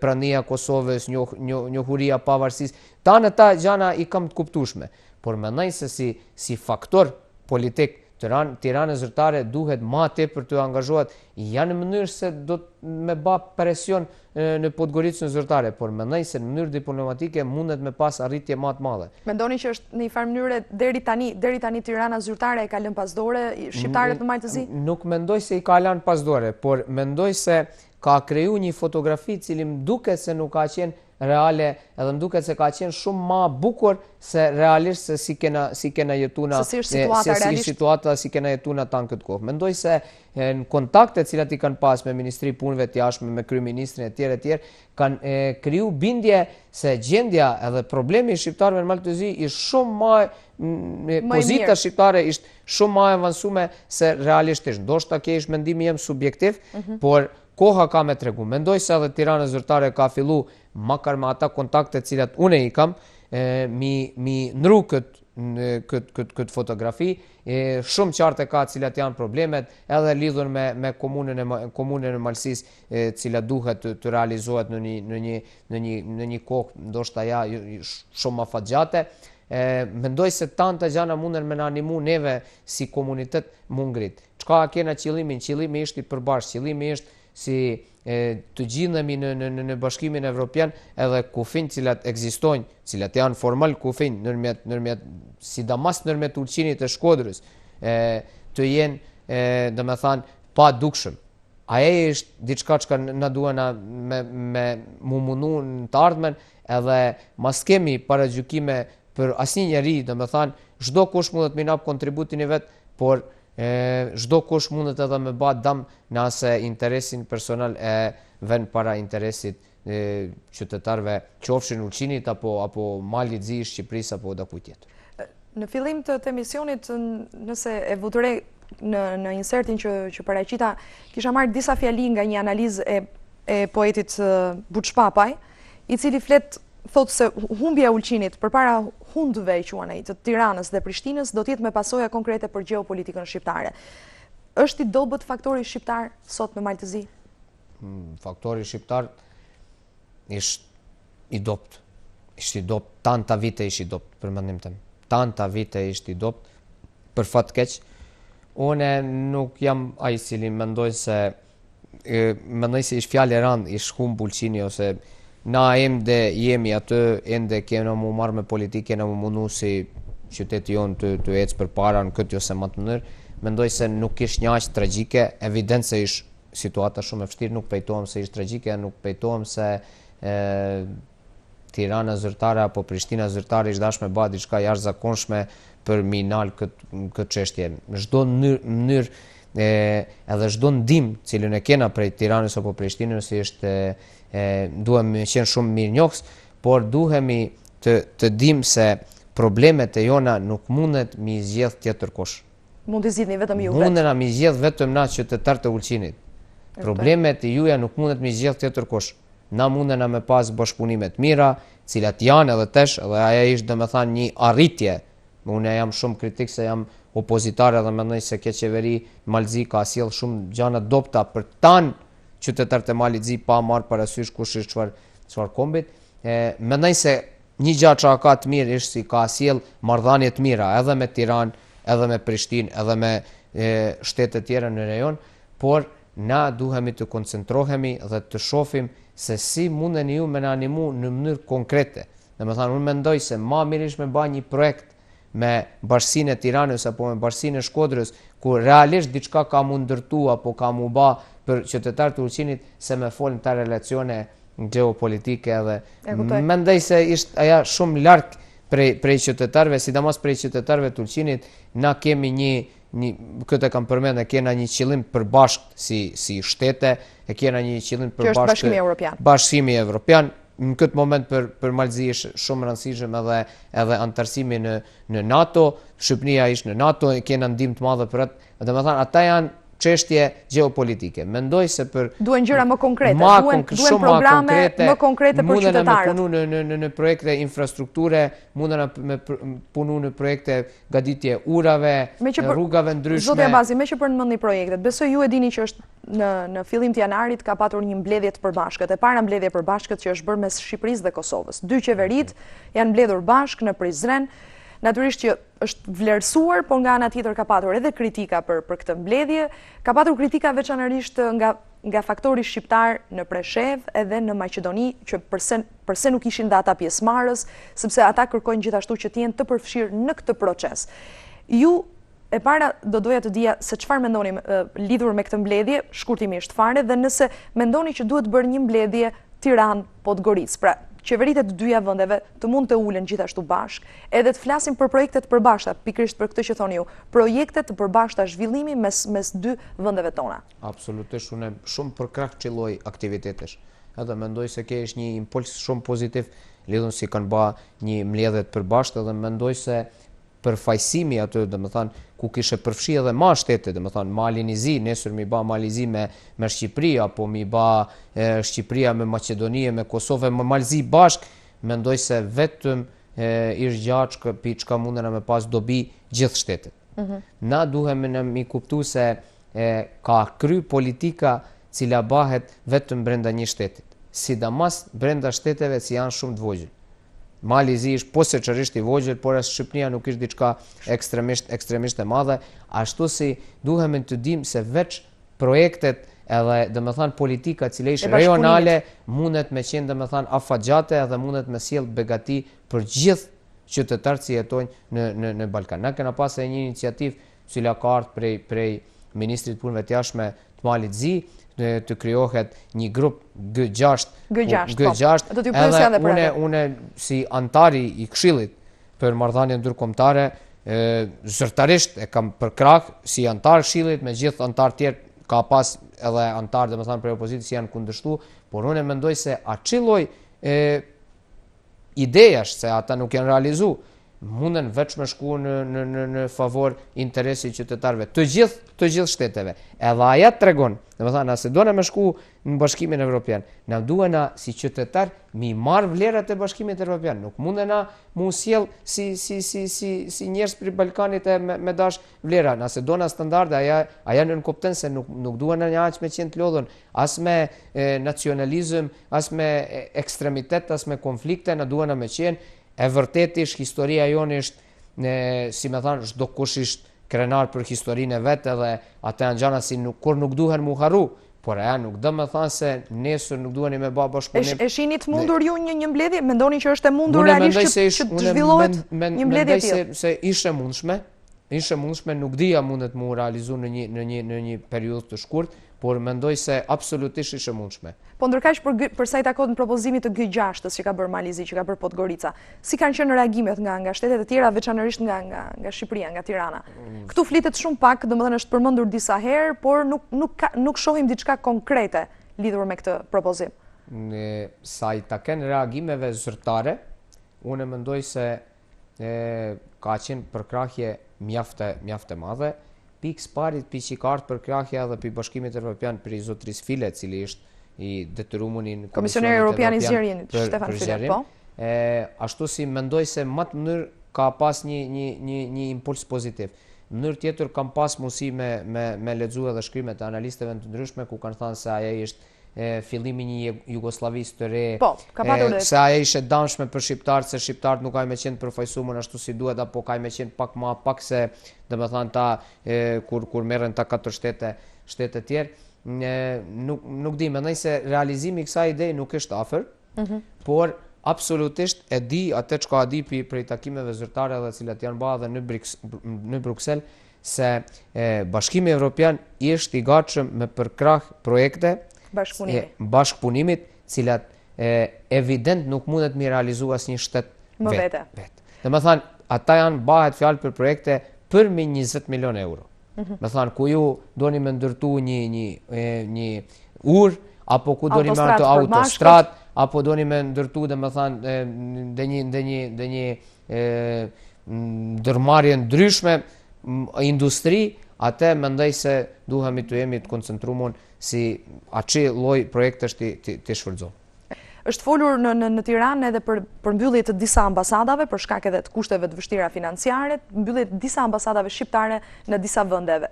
C: prania Kosovës, njohuria pavarësisë. Tanë ta gjana i kam të kuptueshme, por mendoj se si faktor politik Tirana zyrtare duhet ma tepër të angazhohet, janë në mënyrë se do të me ba presion në Podgoricën zyrtare, por mendoj se në mënyrë diplomatike mundet me pas arritje ma të madhe.
B: Mendoni që është në një farë mënyrë deri tani Tirana zyrtare e ka lënë pas dore shqiptarët në majtësi?
C: Nuk mendoj se i ka lënë pas dore, por mendoj se ka kriju një fotografi cili më duket se nuk ka qenë reale, edhe më duket se ka qenë shumë ma bukur se realisht se si kena jetuna,
B: se si
C: situata, si kena jetuna ta në këtë kohë. Mendoj se në kontakte cilat i kanë pas me Ministri Punëve të Jashtme, me Kryeministrin e tjerë, kanë kriju bindje se gjendja edhe problemi i shqiptarëve në Maltëzi ishtë shumë ma pozita shqiptare ishtë shumë ma avansume se realisht ishtë. Ndoshta ke ishtë mendimi jem subjektiv, por koha ka me tregu. Mendoj se edhe Tirana zyrtare ka fillu makar me ata kontakte cilat une i kam, mi ndru këtë fotografi, shumë qartë ka cilat janë problemet, edhe lidhur me komunën e Malsis, cilat duhet të realizohet në një kohë, ndoshta ja shumë ma fatgjate. Mendoj se tanta gjana munden me në animu neve si komunitet mungrit. Qka kena qëllimin? Qëllimi ishtë i përbashkë, qëllimi ishtë si të gjindhemi në bashkimin evropian edhe kufin cilat ekzistojnë, cilat janë formal kufin nërmjet, sidamas nërmjet Ulqinit e Shkodrës, të jenë, dhe me thanë, pa dukshëm. Aje është diçka që në duhen me mundu në të ardhmen, edhe mas kemi para gjukime për asnjë njeri, dhe me thanë, çdo kush mundet me nap kontributin e vetë, por çdo kush mundet edhe me ba dam nëse interesin personal e ven para interesit qytetarve, qofshin Ulqinit apo malit zi Shqipërisë apo da kujt tjetër.
B: Në fillim të emisionit, nëse e vutëre në insertin që paraqita, kisha marrë disa fjali nga një analizë e poetit Buçpapaj, i cili thotë se humbja e Ulqinit përpara hundëve i quajnë ai të Tiranës dhe Prishtinës do të jetë me pasoja konkrete për gjeopolitikën shqiptare. Është i dobët faktori shqiptar sot në Maltëzi?
C: Faktori shqiptar ishtë i dopt. Ishtë i dopt, tanta vite ishtë i dopt, për mendim tëm. Tanta vite ishtë i dopt, për fat keq. Une nuk jam ai cili mendoj se ishtë fjallë e rand, ishtë humb Ulqini, ose na ende jemi atë, ende kena mu marrë me politikë, kena mu mundu si qyteti jonë të ecë për para në këtë ose më të mënyrë. Mendoj se nuk ishtë një aqë tragjike, evident se ishtë situata shumë e vështirë, nuk pejtohem se ishtë tragjike, nuk pejtohem se Tirana zyrtare apo Prishtina zyrtare ishte dashme ba diçka jashtëzakonshme për mi nal këtë çështje. Në çdo mënyrë edhe çdo ndim cilën e kena prej Tiranës apo Prishtinës është duhemi qenë shumë mirënjohës, por duhemi të dim se problemet e jona nuk mundet mi zgjedh tjetër kush.
B: Mund të zgjidhni vetëm ju.
C: Mundena mi zgjedh vetëm na qytetarët e Ulqinit. Problemet e juja nuk mundet mi zgjedh tjetër kush. Na mundena me pas bashkëpunime të mira, cilat janë edhe tesh, edhe aja ishte domethënë një arritje. Unë jam shumë kritik se jam opozitar edhe mendoj se kjo qeveri Malzi ka sjell shumë gjëra dobta për tan qytetarët e Malzi pa marrë parasysh kush është çfarë kombit. Mendoj se një gjë që ka të mirë është si ka sjell marrëdhënie të mira edhe me Tiranë, edhe me Prishtinë, edhe me shtete tjera në rajon, por na duhemi të koncentrohemi dhe të shohim se si munden ju me na animu në mënyrë konkrete. Domethënë unë mendoj se më mirë është me bë një projekt me bashkësinë e Tiranës apo me bashkësinë e Shkodrës, ku realisht diçka ka mu ndërtu apo ka mu bë për qytetarët e Ulqinit se me folën ta relacione geopolitike edhe mendoj se ishte aja shumë larg prej qytetarëve, sidomos prej qytetarëve të Ulqinit. Na kemi një këtë kam përmend, kena një qëllim përbashkët si shtete, kena një qëllim përbashkët Bashkimi Evropian. Në këtë moment për Malzi është shumë rëndësishëm edhe antarësimi në NATO, Shqipëria ishte në NATO, kena ndihmë të madhe për atë. Domethënë ata janë çështje gjeopolitike. Mendoj se duhen
B: gjëra më konkrete, duhen programe më konkrete për qytetarët.
C: Mundena me punu në projekte infrastrukture, mundena me punu në projekte gaditje urave, rrugave ndryshme.
B: Zotja Bazi, me që për nëmendni projektet, besoj ju e dini që është në fillim të janarit ka patur një mbledhje të përbashkët. E para mbledhje përbashkët që është bërë mes Shqipërisë dhe Kosovës. 2 qeverit janë mbledhur bashkë në Prizren. Natyrisht që është vlerësuar, por nga ana tjetër ka patur edhe kritika për këtë mbledhje. Ka patur kritika veçanërisht nga faktori shqiptar në Preshev edhe në Maqedoni, që përse nuk ishin dhe ata pjesëmarrës, sepse ata kërkojnë gjithashtu që të jenë të përfshirë në këtë proces. Ju e para do doja të dija se çfarë mendoni lidhur me këtë mbledhje, shkurtimisht fare, dhe nëse mendoni që duhet bërë një mbledhje Tiranë-Podgoricë. Pra, qeveritë e të dyja vendeve të mund të ulen gjithashtu bashk, edhe të flasim për projekte të përbashkëta, pikërisht për këtë që thoni ju, projekte të përbashkëta zhvillimi mes 2 vendeve tona.
C: Absolutisht, unë shumë për krah këtij lloji aktivitetesh. Edhe mendoj se kjo është një impuls shumë pozitiv lidhur si kanë bë një mbledhje të përbashkët, dhe mendoj se përfaqësimi aty, domethënë ku kishe përfshi edhe ma shtete, domethënë Malinizi, nesër mi ba Malizi me Shqipëri, apo mi ba Shqipëria me Maqedoni, me Kosovë, me Malzi bashk, mendoj se vetëm ishte gjatë pi çka mundena me pas dobi gjithë shtetet. Na duhem në mi kuptu se ka kry politika cila bahet vetëm brenda një shtetit, sidomos brenda shteteve që janë shumë të vogjël. Malizi është poseçërisht i vogjël, por as Shqipëria nuk është diçka ekstremisht e madhe, ashtu si duhemi të dim se veç projektet edhe domethënë politika cila është rajonale mundet me qenë domethënë afatgjate edhe mundet me sjell begati për gjithë qytetarët që jetojnë në Ballkan. Na kena pasur një iniciativë cila ka ardhur prej ministrit të punëve të jashtme të Malit Zi, të krijohet një grup G6. Edhe unë si antari i Këshillit për marrëdhënien ndërkombëtare, zyrtarisht e kam për krah si antar Këshillit, me gjithë antar tjerë ka pas edhe antar domethënë për opozitës janë kundërshtu, por unë mendoj se atë lloj idejash se ata nuk janë realizu, munden veç me shku në favor interesi qytetarëve të gjithë shteteve. Edhe aja tregon, domethënë nëse duana me shku në Bashkimin Evropian, na duhena si qytetar mi marr vlerat e Bashkimit Evropian. Nuk mundena mu sjell si njerëz për Ballkanit me dash vlera. Nëse duana standarde, aja në kupton se nuk duhena një aq me qenë të lodhur, as me nacionalizëm, as me ekstremitet, as me konflikte, na duhena me qenë e vërtetisht historia jonë është, si me thanë, çdo kush është krenar për historinë e vetë, dhe ata janë gjëra si kur nuk duhen mu harru, por aja nuk do me thanë se nesër nuk duheni me bë bashkëpunim.
B: E shihni të mundur ju një mbledhje? Mendoni që është e mundur realisht që të zhvillohet një mbledhje tillë?
C: Mendoj se ishte mundshme, nuk dija mundet mu realizu në një periudhë të shkurt, por mendoj se absolutisht ishte mundshme.
B: Po ndërkaq për sa i takon propozimit të G6-s që ka bërë Malizi, që ka bërë Podgorica, si kanë qenë reagimet nga shtetet e tjera, veçanërisht nga Shqipëria, nga Tirana? Këtu flitet shumë pak, domethënë është përmendur disa herë, por nuk shohim diçka konkrete lidhur me këtë propozim.
C: Sa i takon reagimeve zyrtare, unë mendoj se ka qenë përkrahje mjaft e madhe. Pikë parit për që ka ardhur përkrahja edhe për Bashkimit Evropian për i zotris File, cili është i detyruar në
B: Komisioneri Evropian i Zjerit, Stefan File, po.
C: Ashtu si mendoj se më të mënyrë ka pas një impuls pozitiv. Në mënyrë tjetër kam pas mundësi me lexu edhe shkrimet e analistëve të ndryshme ku kanë thënë se ajo është fillimi një Jugosllavisë të re, se ajo ishte dëmshme për shqiptarët, se shqiptarët nuk kanë më qenë përfaqësuar ashtu si duhet, apo kanë më qenë pak se domethënë ta kur merren ta katër shtete të tjerë. Nuk di, mendoj se realizimi i kësaj ide nuk është afër, por absolutisht e di atë çka di për takimeve zyrtare dhe cilat janë bërë në Bruksel, se Bashkimi Evropian është i gatshëm me përkrah projekte bashkëpunimit, cilat evident nuk mundet mi realizu asnjë shtet vetë. Domethënë, ata janë bëhet fjalë për projekte për me 20 milion euro. Domethënë, ku ju doni me ndërtu një urë, apo ku doni me ato autostrat, apo doni me ndërtu dhe një ndërmarrje ndryshme industri, atë mendoj se duhemi të jemi të koncentruar si atë lloj projektesh të shfrytëzojmë.
B: Është folur në Tiranë edhe për mbyllje të disa ambasadave për shkak edhe të kushteve të vështira financiare, mbyllje të disa ambasadave shqiptare në disa vende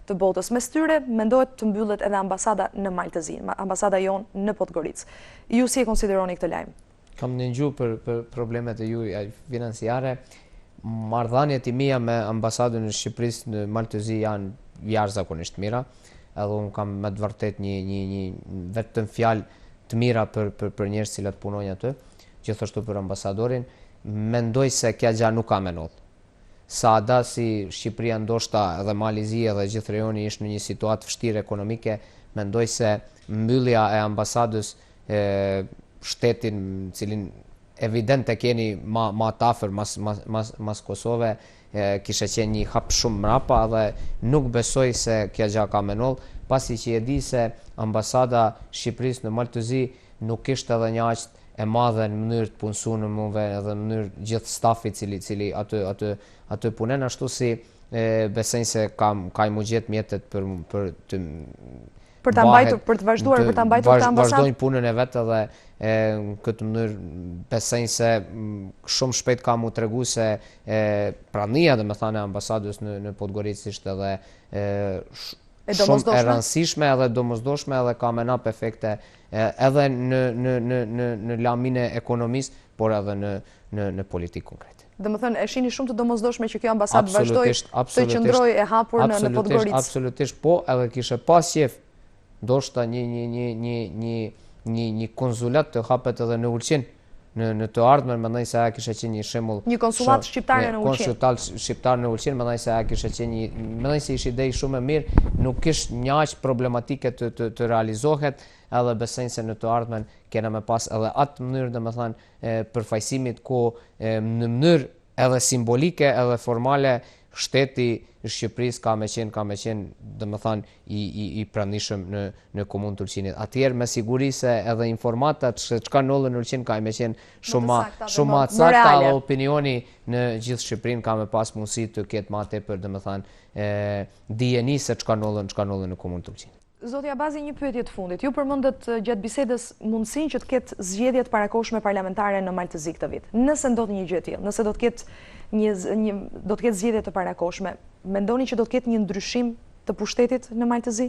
B: të botës. Mes tyre mendohet të mbyllet edhe ambasada në Maltëzi, ambasada jonë në Podgoricë. Ju si e konsideroni këtë lajm?
C: Kam ndëgjuar për problemet e juaj financiare. Marrëdhëniet e mia me ambasadën e Shqipërisë në Maltëzi janë jashtëzakonisht mira, edhe unë kam me të vërtet një vetëm fjalë të mira për njerëz që punojnë aty, gjithashtu për ambasadorin. Mendoj se kjo gjë nuk ka menot. Sa ada si Shqipëria ndoshta edhe Malizia dhe gjithë rejoni është në një situatë vështirë ekonomike, mendoj se mbyllja e ambasadës shtetin cilin evident e keni ma të afër mas Kosove, kishe qenë një hap shumë mrapa dhe nuk besoj se kjo gjë ka menol, pasi që e di se ambasada Shqipërisë në Maltëzi nuk ishte edhe një aq e madhe në mënyrë të punësuesve edhe në mënyrë gjithë stafi cili aty punon, ashtu si besoj se ka më gjetë mjetet për
B: ta mbajtur, për të vazhduar për ta mbajtur të ambasadën.
C: Vazhdojnë punën e vetë dhe në këtë mënyrë besoj se shumë shpejt ka mu tregu se prania domethënë e ambasadës në Podgoricë ishte edhe shumë e rëndësishme edhe domosdoshme edhe ka menap efekte edhe në laminë e ekonomisë, por edhe në politikë konkrete.
B: Domethënë e shihni shumë të domosdoshme që kjo ambasadë vazhdoi të qëndrojë e hapur në Podgoricë.
C: Absolutisht, po, edhe kishe pas qef ndoshta një konsulat të hapet edhe në Ulqin në të ardhmen, mendoj se ajo kishte qenë një shembull.
B: Një konsulat shqiptar në Ulqin.
C: Konsulat shqiptar në Ulqin, mendoj se ajo kishte qenë mendoj se ishte ide shumë e mirë, nuk është një aq problematike të realizohet, edhe besoj se në të ardhmen kena me pas edhe atë mënyrë domethënë përfaqësimit ku në mënyrë edhe simbolike edhe formale shteti i Shqipërisë ka me qenë domethënë i pranishëm në komunën të Ulqinit. Atëherë me siguri se edhe informatat se çka ndodh në Ulqin ka me qenë shumë më saktë, dhe opinioni në gjithë Shqipërinë ka me pas mundësi të ketë më tepër domethënë dijeni se çka ndodh në komunën të Ulqinit.
B: Zoti Abazi, një pyetje të fundit. Ju përmendët gjatë bisedës mundësinë që të ketë zgjedhje të parakohshme parlamentare në Maltëzi këtë vit. Nëse ndodh një gjë e tillë, nëse do të ketë zgjedhje të parakohshme, mendoni që do të ketë një ndryshim të pushtetit në Maltëzi?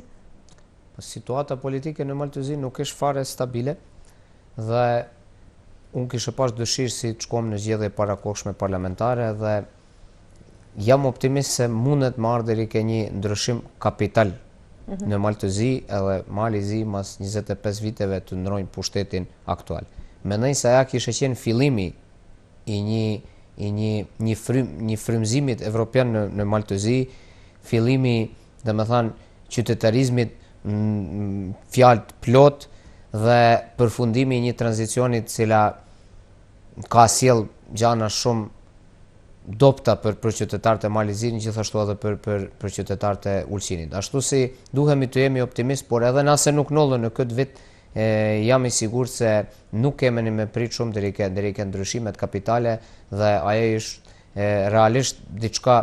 C: Situata politike në Maltëzi nuk është fare stabile dhe unë kishe pas dëshirë si të shkom në zgjedhje parakohshme parlamentare dhe jam optimist se mundet më ardhur ke një ndryshim kapital në Maltëzi edhe Malizi mas 25 viteve të ndrojnë pushtetin aktual. Mendoj se ajo kishte qenë fillimi i një frymëzimit evropian në Maltëzi, fillimi domethënë qytetarizmit fjalë plot dhe përfundimi i një tranzicionit cila ka sjell gjana shumë dopta për qytetarët e Malizirit, gjithashtu edhe për qytetarët e Ulqinit. Ashtu si duhemi të jemi optimist, por edhe nëse nuk nollën në këtë vit, jam i sigurt se nuk kemeni me prit shumë deri ke ndryshimet kapitale dhe ajo është realisht diçka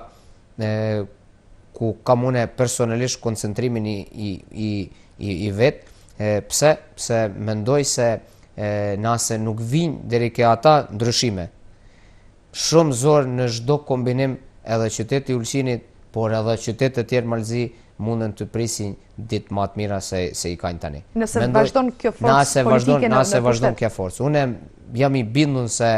C: ku kam unë personalisht koncentrimin i vet. Pse mendoj se nëse nuk vinë deri ke ata ndryshime, shumë zor në çdo kombinim edhe qyteti i Ulqinit, por edhe qytetet e tjerë Malzi mundën të prisin ditë më të mira se i kanë tani.
B: Nëse vazhdon kjo forcë politike
C: nëse vazhdon kjo forcë. Unë jam i bindur se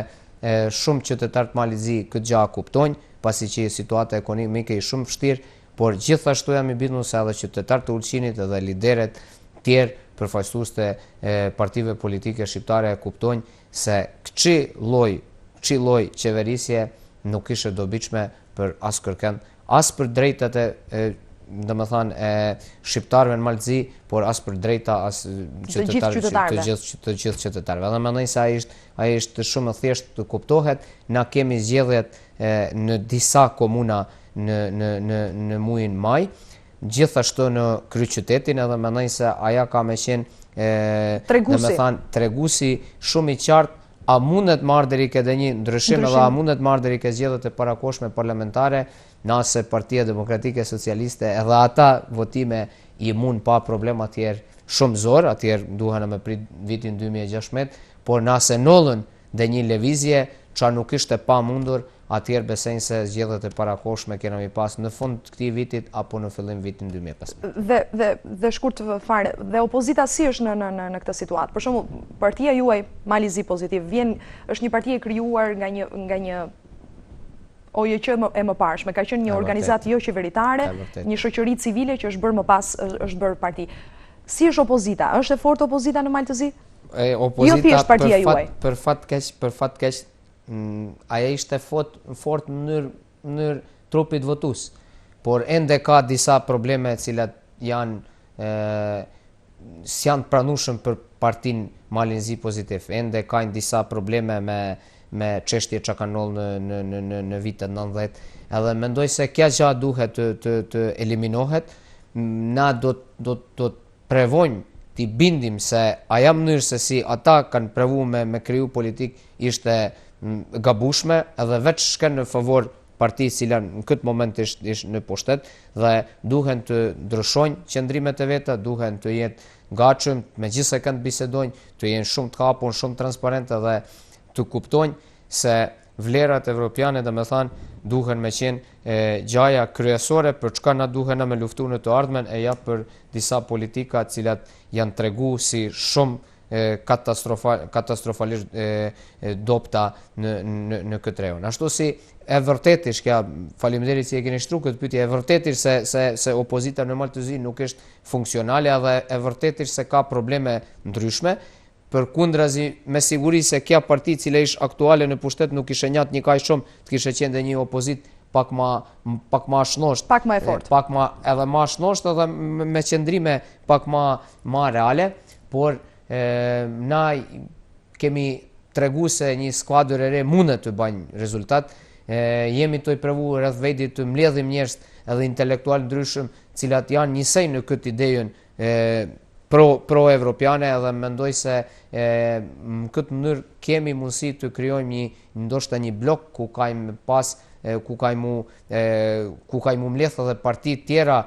C: shumë qytetarë të Malzi këtë gjë kuptojnë, pasi që situata ekonomike është shumë vështirë, por gjithashtu jam i bindur se edhe qytetarët e Ulqinit edhe lideret tjerë përfaqësues të partive politike shqiptare kuptojnë se këçi lloj qeverisje nuk ishte dobishme për askërkënd, as për drejtat e shqiptarëve në Malzi, por as për drejta as të gjithë qytetarëve. Dhe mendoj se ai është shumë e thjeshtë të kuptohet. Na kemi zgjedhjet në disa komuna në muajin maj, gjithashtu në kryeqytetin, edhe mendoj se aja ka me qenë treguesi shumë i qartë a mundet marrë deri ke një ndryshim edhe a mundet marrë deri ke zgjedhjet e parakohshme parlamentare, nëse Partia Demokratike Socialiste edhe ata votime i mund pa problem atëherë shumë zor, atëherë duhen me prit vitin 2016, por nëse nollën dhe një lëvizje që nuk ishte pa mundur, atëherë besojnë se zgjedhjet e parakohshme kena mi pas në fund të këtij vitit apo në fillim vitin 2015.
B: Dhe shkurt fare, dhe opozita si është në këtë situatë? Për shembull, partia juaj Malizi Pozitiv është një parti e krijuar nga një OJQ e mëparshme, ka qenë një organizatë jo qeveritare, një shoqëri civile që është bërë më pas është bërë parti. Si është opozita? Është e fortë opozita në Maltëzi? Jo thjesht partia juaj.
C: Për fat keq aja ishte fort në mënyrë trupit votues, por ende ka disa probleme cilat s'janë pranueshëm për partinë Malizi Pozitiv. Ende kanë disa probleme me çështje që kanë ndodhur në vitet 90, edhe mendoj se kjo gjë duhet të eliminohet. Na do të prevojmë t'i bindim se aja mënyrë se si ata kanë prevu me kriju politik ishte gabushme, edhe veç shken në favor partisë cila në këtë moment ishte në pushtet, dhe duhen të ndryshojnë qëndrimet e veta, duhen të jetë gatshëm, megjithëse kanë bisedojnë, të jenë shumë të hapur, shumë transparente dhe të kuptojnë se vlerat evropiane, domethënë, duhen me qenë gjaja kryesore për çka na duhen me luftu në të ardhmen, e ja për disa politika cilat janë tregu si shumë katastrofalisht dopta në këtë rajon. Ashtu si e vërtetisht, faleminderit si e keni shtruar këtë pyetje, e vërtetisht se opozita në Maltëzi nuk është funksionale, edhe e vërtetisht se ka probleme ndryshme. Përkundrazi, me siguri se kja parti cila ishte aktuale në pushtet nuk ishe njat një kaq shumë, të kishe qenë dhe një opozit pak ma shnosht,
B: pak ma e fort,
C: pak ma edhe ma shnosht, edhe me qëndrime pak ma reale, por na kemi tregu se një skuadër e re mundet të bajnë rezultat. Jemi të i provu rreth vetit të mbledhim njerëz edhe intelektual ndryshëm, cilat janë njësej në këtë idejën pro-evropiane, edhe mendoj se në këtë mënyrë kemi mundësi të krijojmë ndoshta një blok ku ka mu mbledh edhe parti tjera,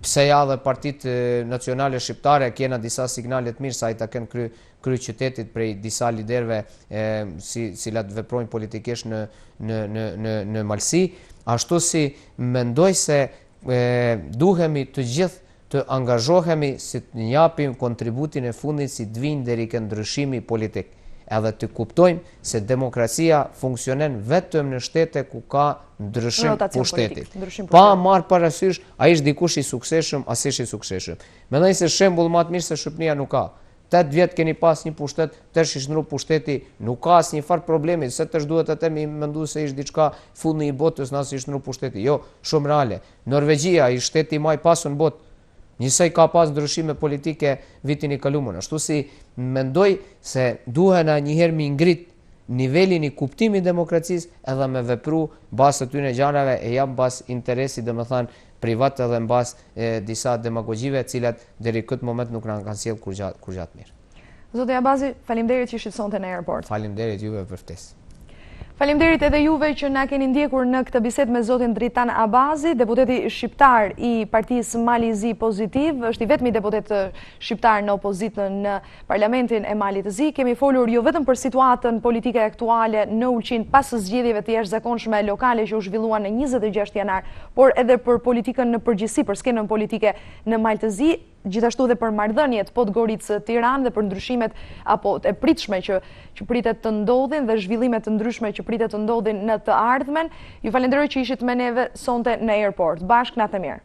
C: pse ja dhe partit nacionale shqiptare kena disa signalet mirë sa i ta kënë kry qytetit prej disa liderve cilat veprojnë politikisht në Malsi. Ashtu si mendoj se duhemi të gjithë të angazhohemi si të njapim kontributin e fundit si të vinë deri ke ndryshimi politik, edhe të kuptojmë se demokracia funksionen vetëm në shtete ku ka ndryshim pushtetit. Pa marrë parasysh, a ishtë dikush i sukseshëm, as ish i sukseshëm. Mendoj se shembull më të mirë se Shqipëria nuk ka. 8 vjet keni pas një pushtet, tërsh ish ndru pushteti, nuk ka asnjë farë problemi, se tërsh duhet atë me mendu se ish diçka fundi i botës, nëse ish ndru pushteti. Jo, shumë reale. Norvegjia ish shteti më i pasur në botë. Njësoj ka pas ndryshime politike vitin I kaluar. Ashtu si mendoj se duhet na njëherë mi ngrit nivelin I kuptimit demokracisë edhe me vepru bas atyre gjanave e jam bas interesi domethënë privat edhe mbas disa demagogjive, cilat deri këtë moment nuk na kanë sjell kur gjatë mirë.
B: Zoti Abazi, faleminderit që shqetësonte në aeroport.
C: Faleminderit juve për ftesë.
B: Faleminderit edhe juve që na keni ndjekur në këtë bisedë me zotin Dritan Abazi, deputeti shqiptar I Partisë Mali I Zi Pozitiv, është I vetmi deputet shqiptar në opozitën në Parlamentin e Malit të Zi. Kemi folur jo vetëm për situatën politike aktuale në Ulqin pas zgjedhjeve të jashtëzakonshme lokale që u zhvilluan në 26 janar, por edhe për politikën në përgjithësi, për skenën politike në Mal të Zi, gjithashtu dhe për marrëdhëniet Podgoricë Tiranë dhe për ndryshimet apo e pritshme që pritet të ndodhin dhe zhvillimet të ndryshme që pritet të ndodhin në të ardhmen. Ju falenderoj që ishit me neve sonte në airport. Bashkë natë mirë.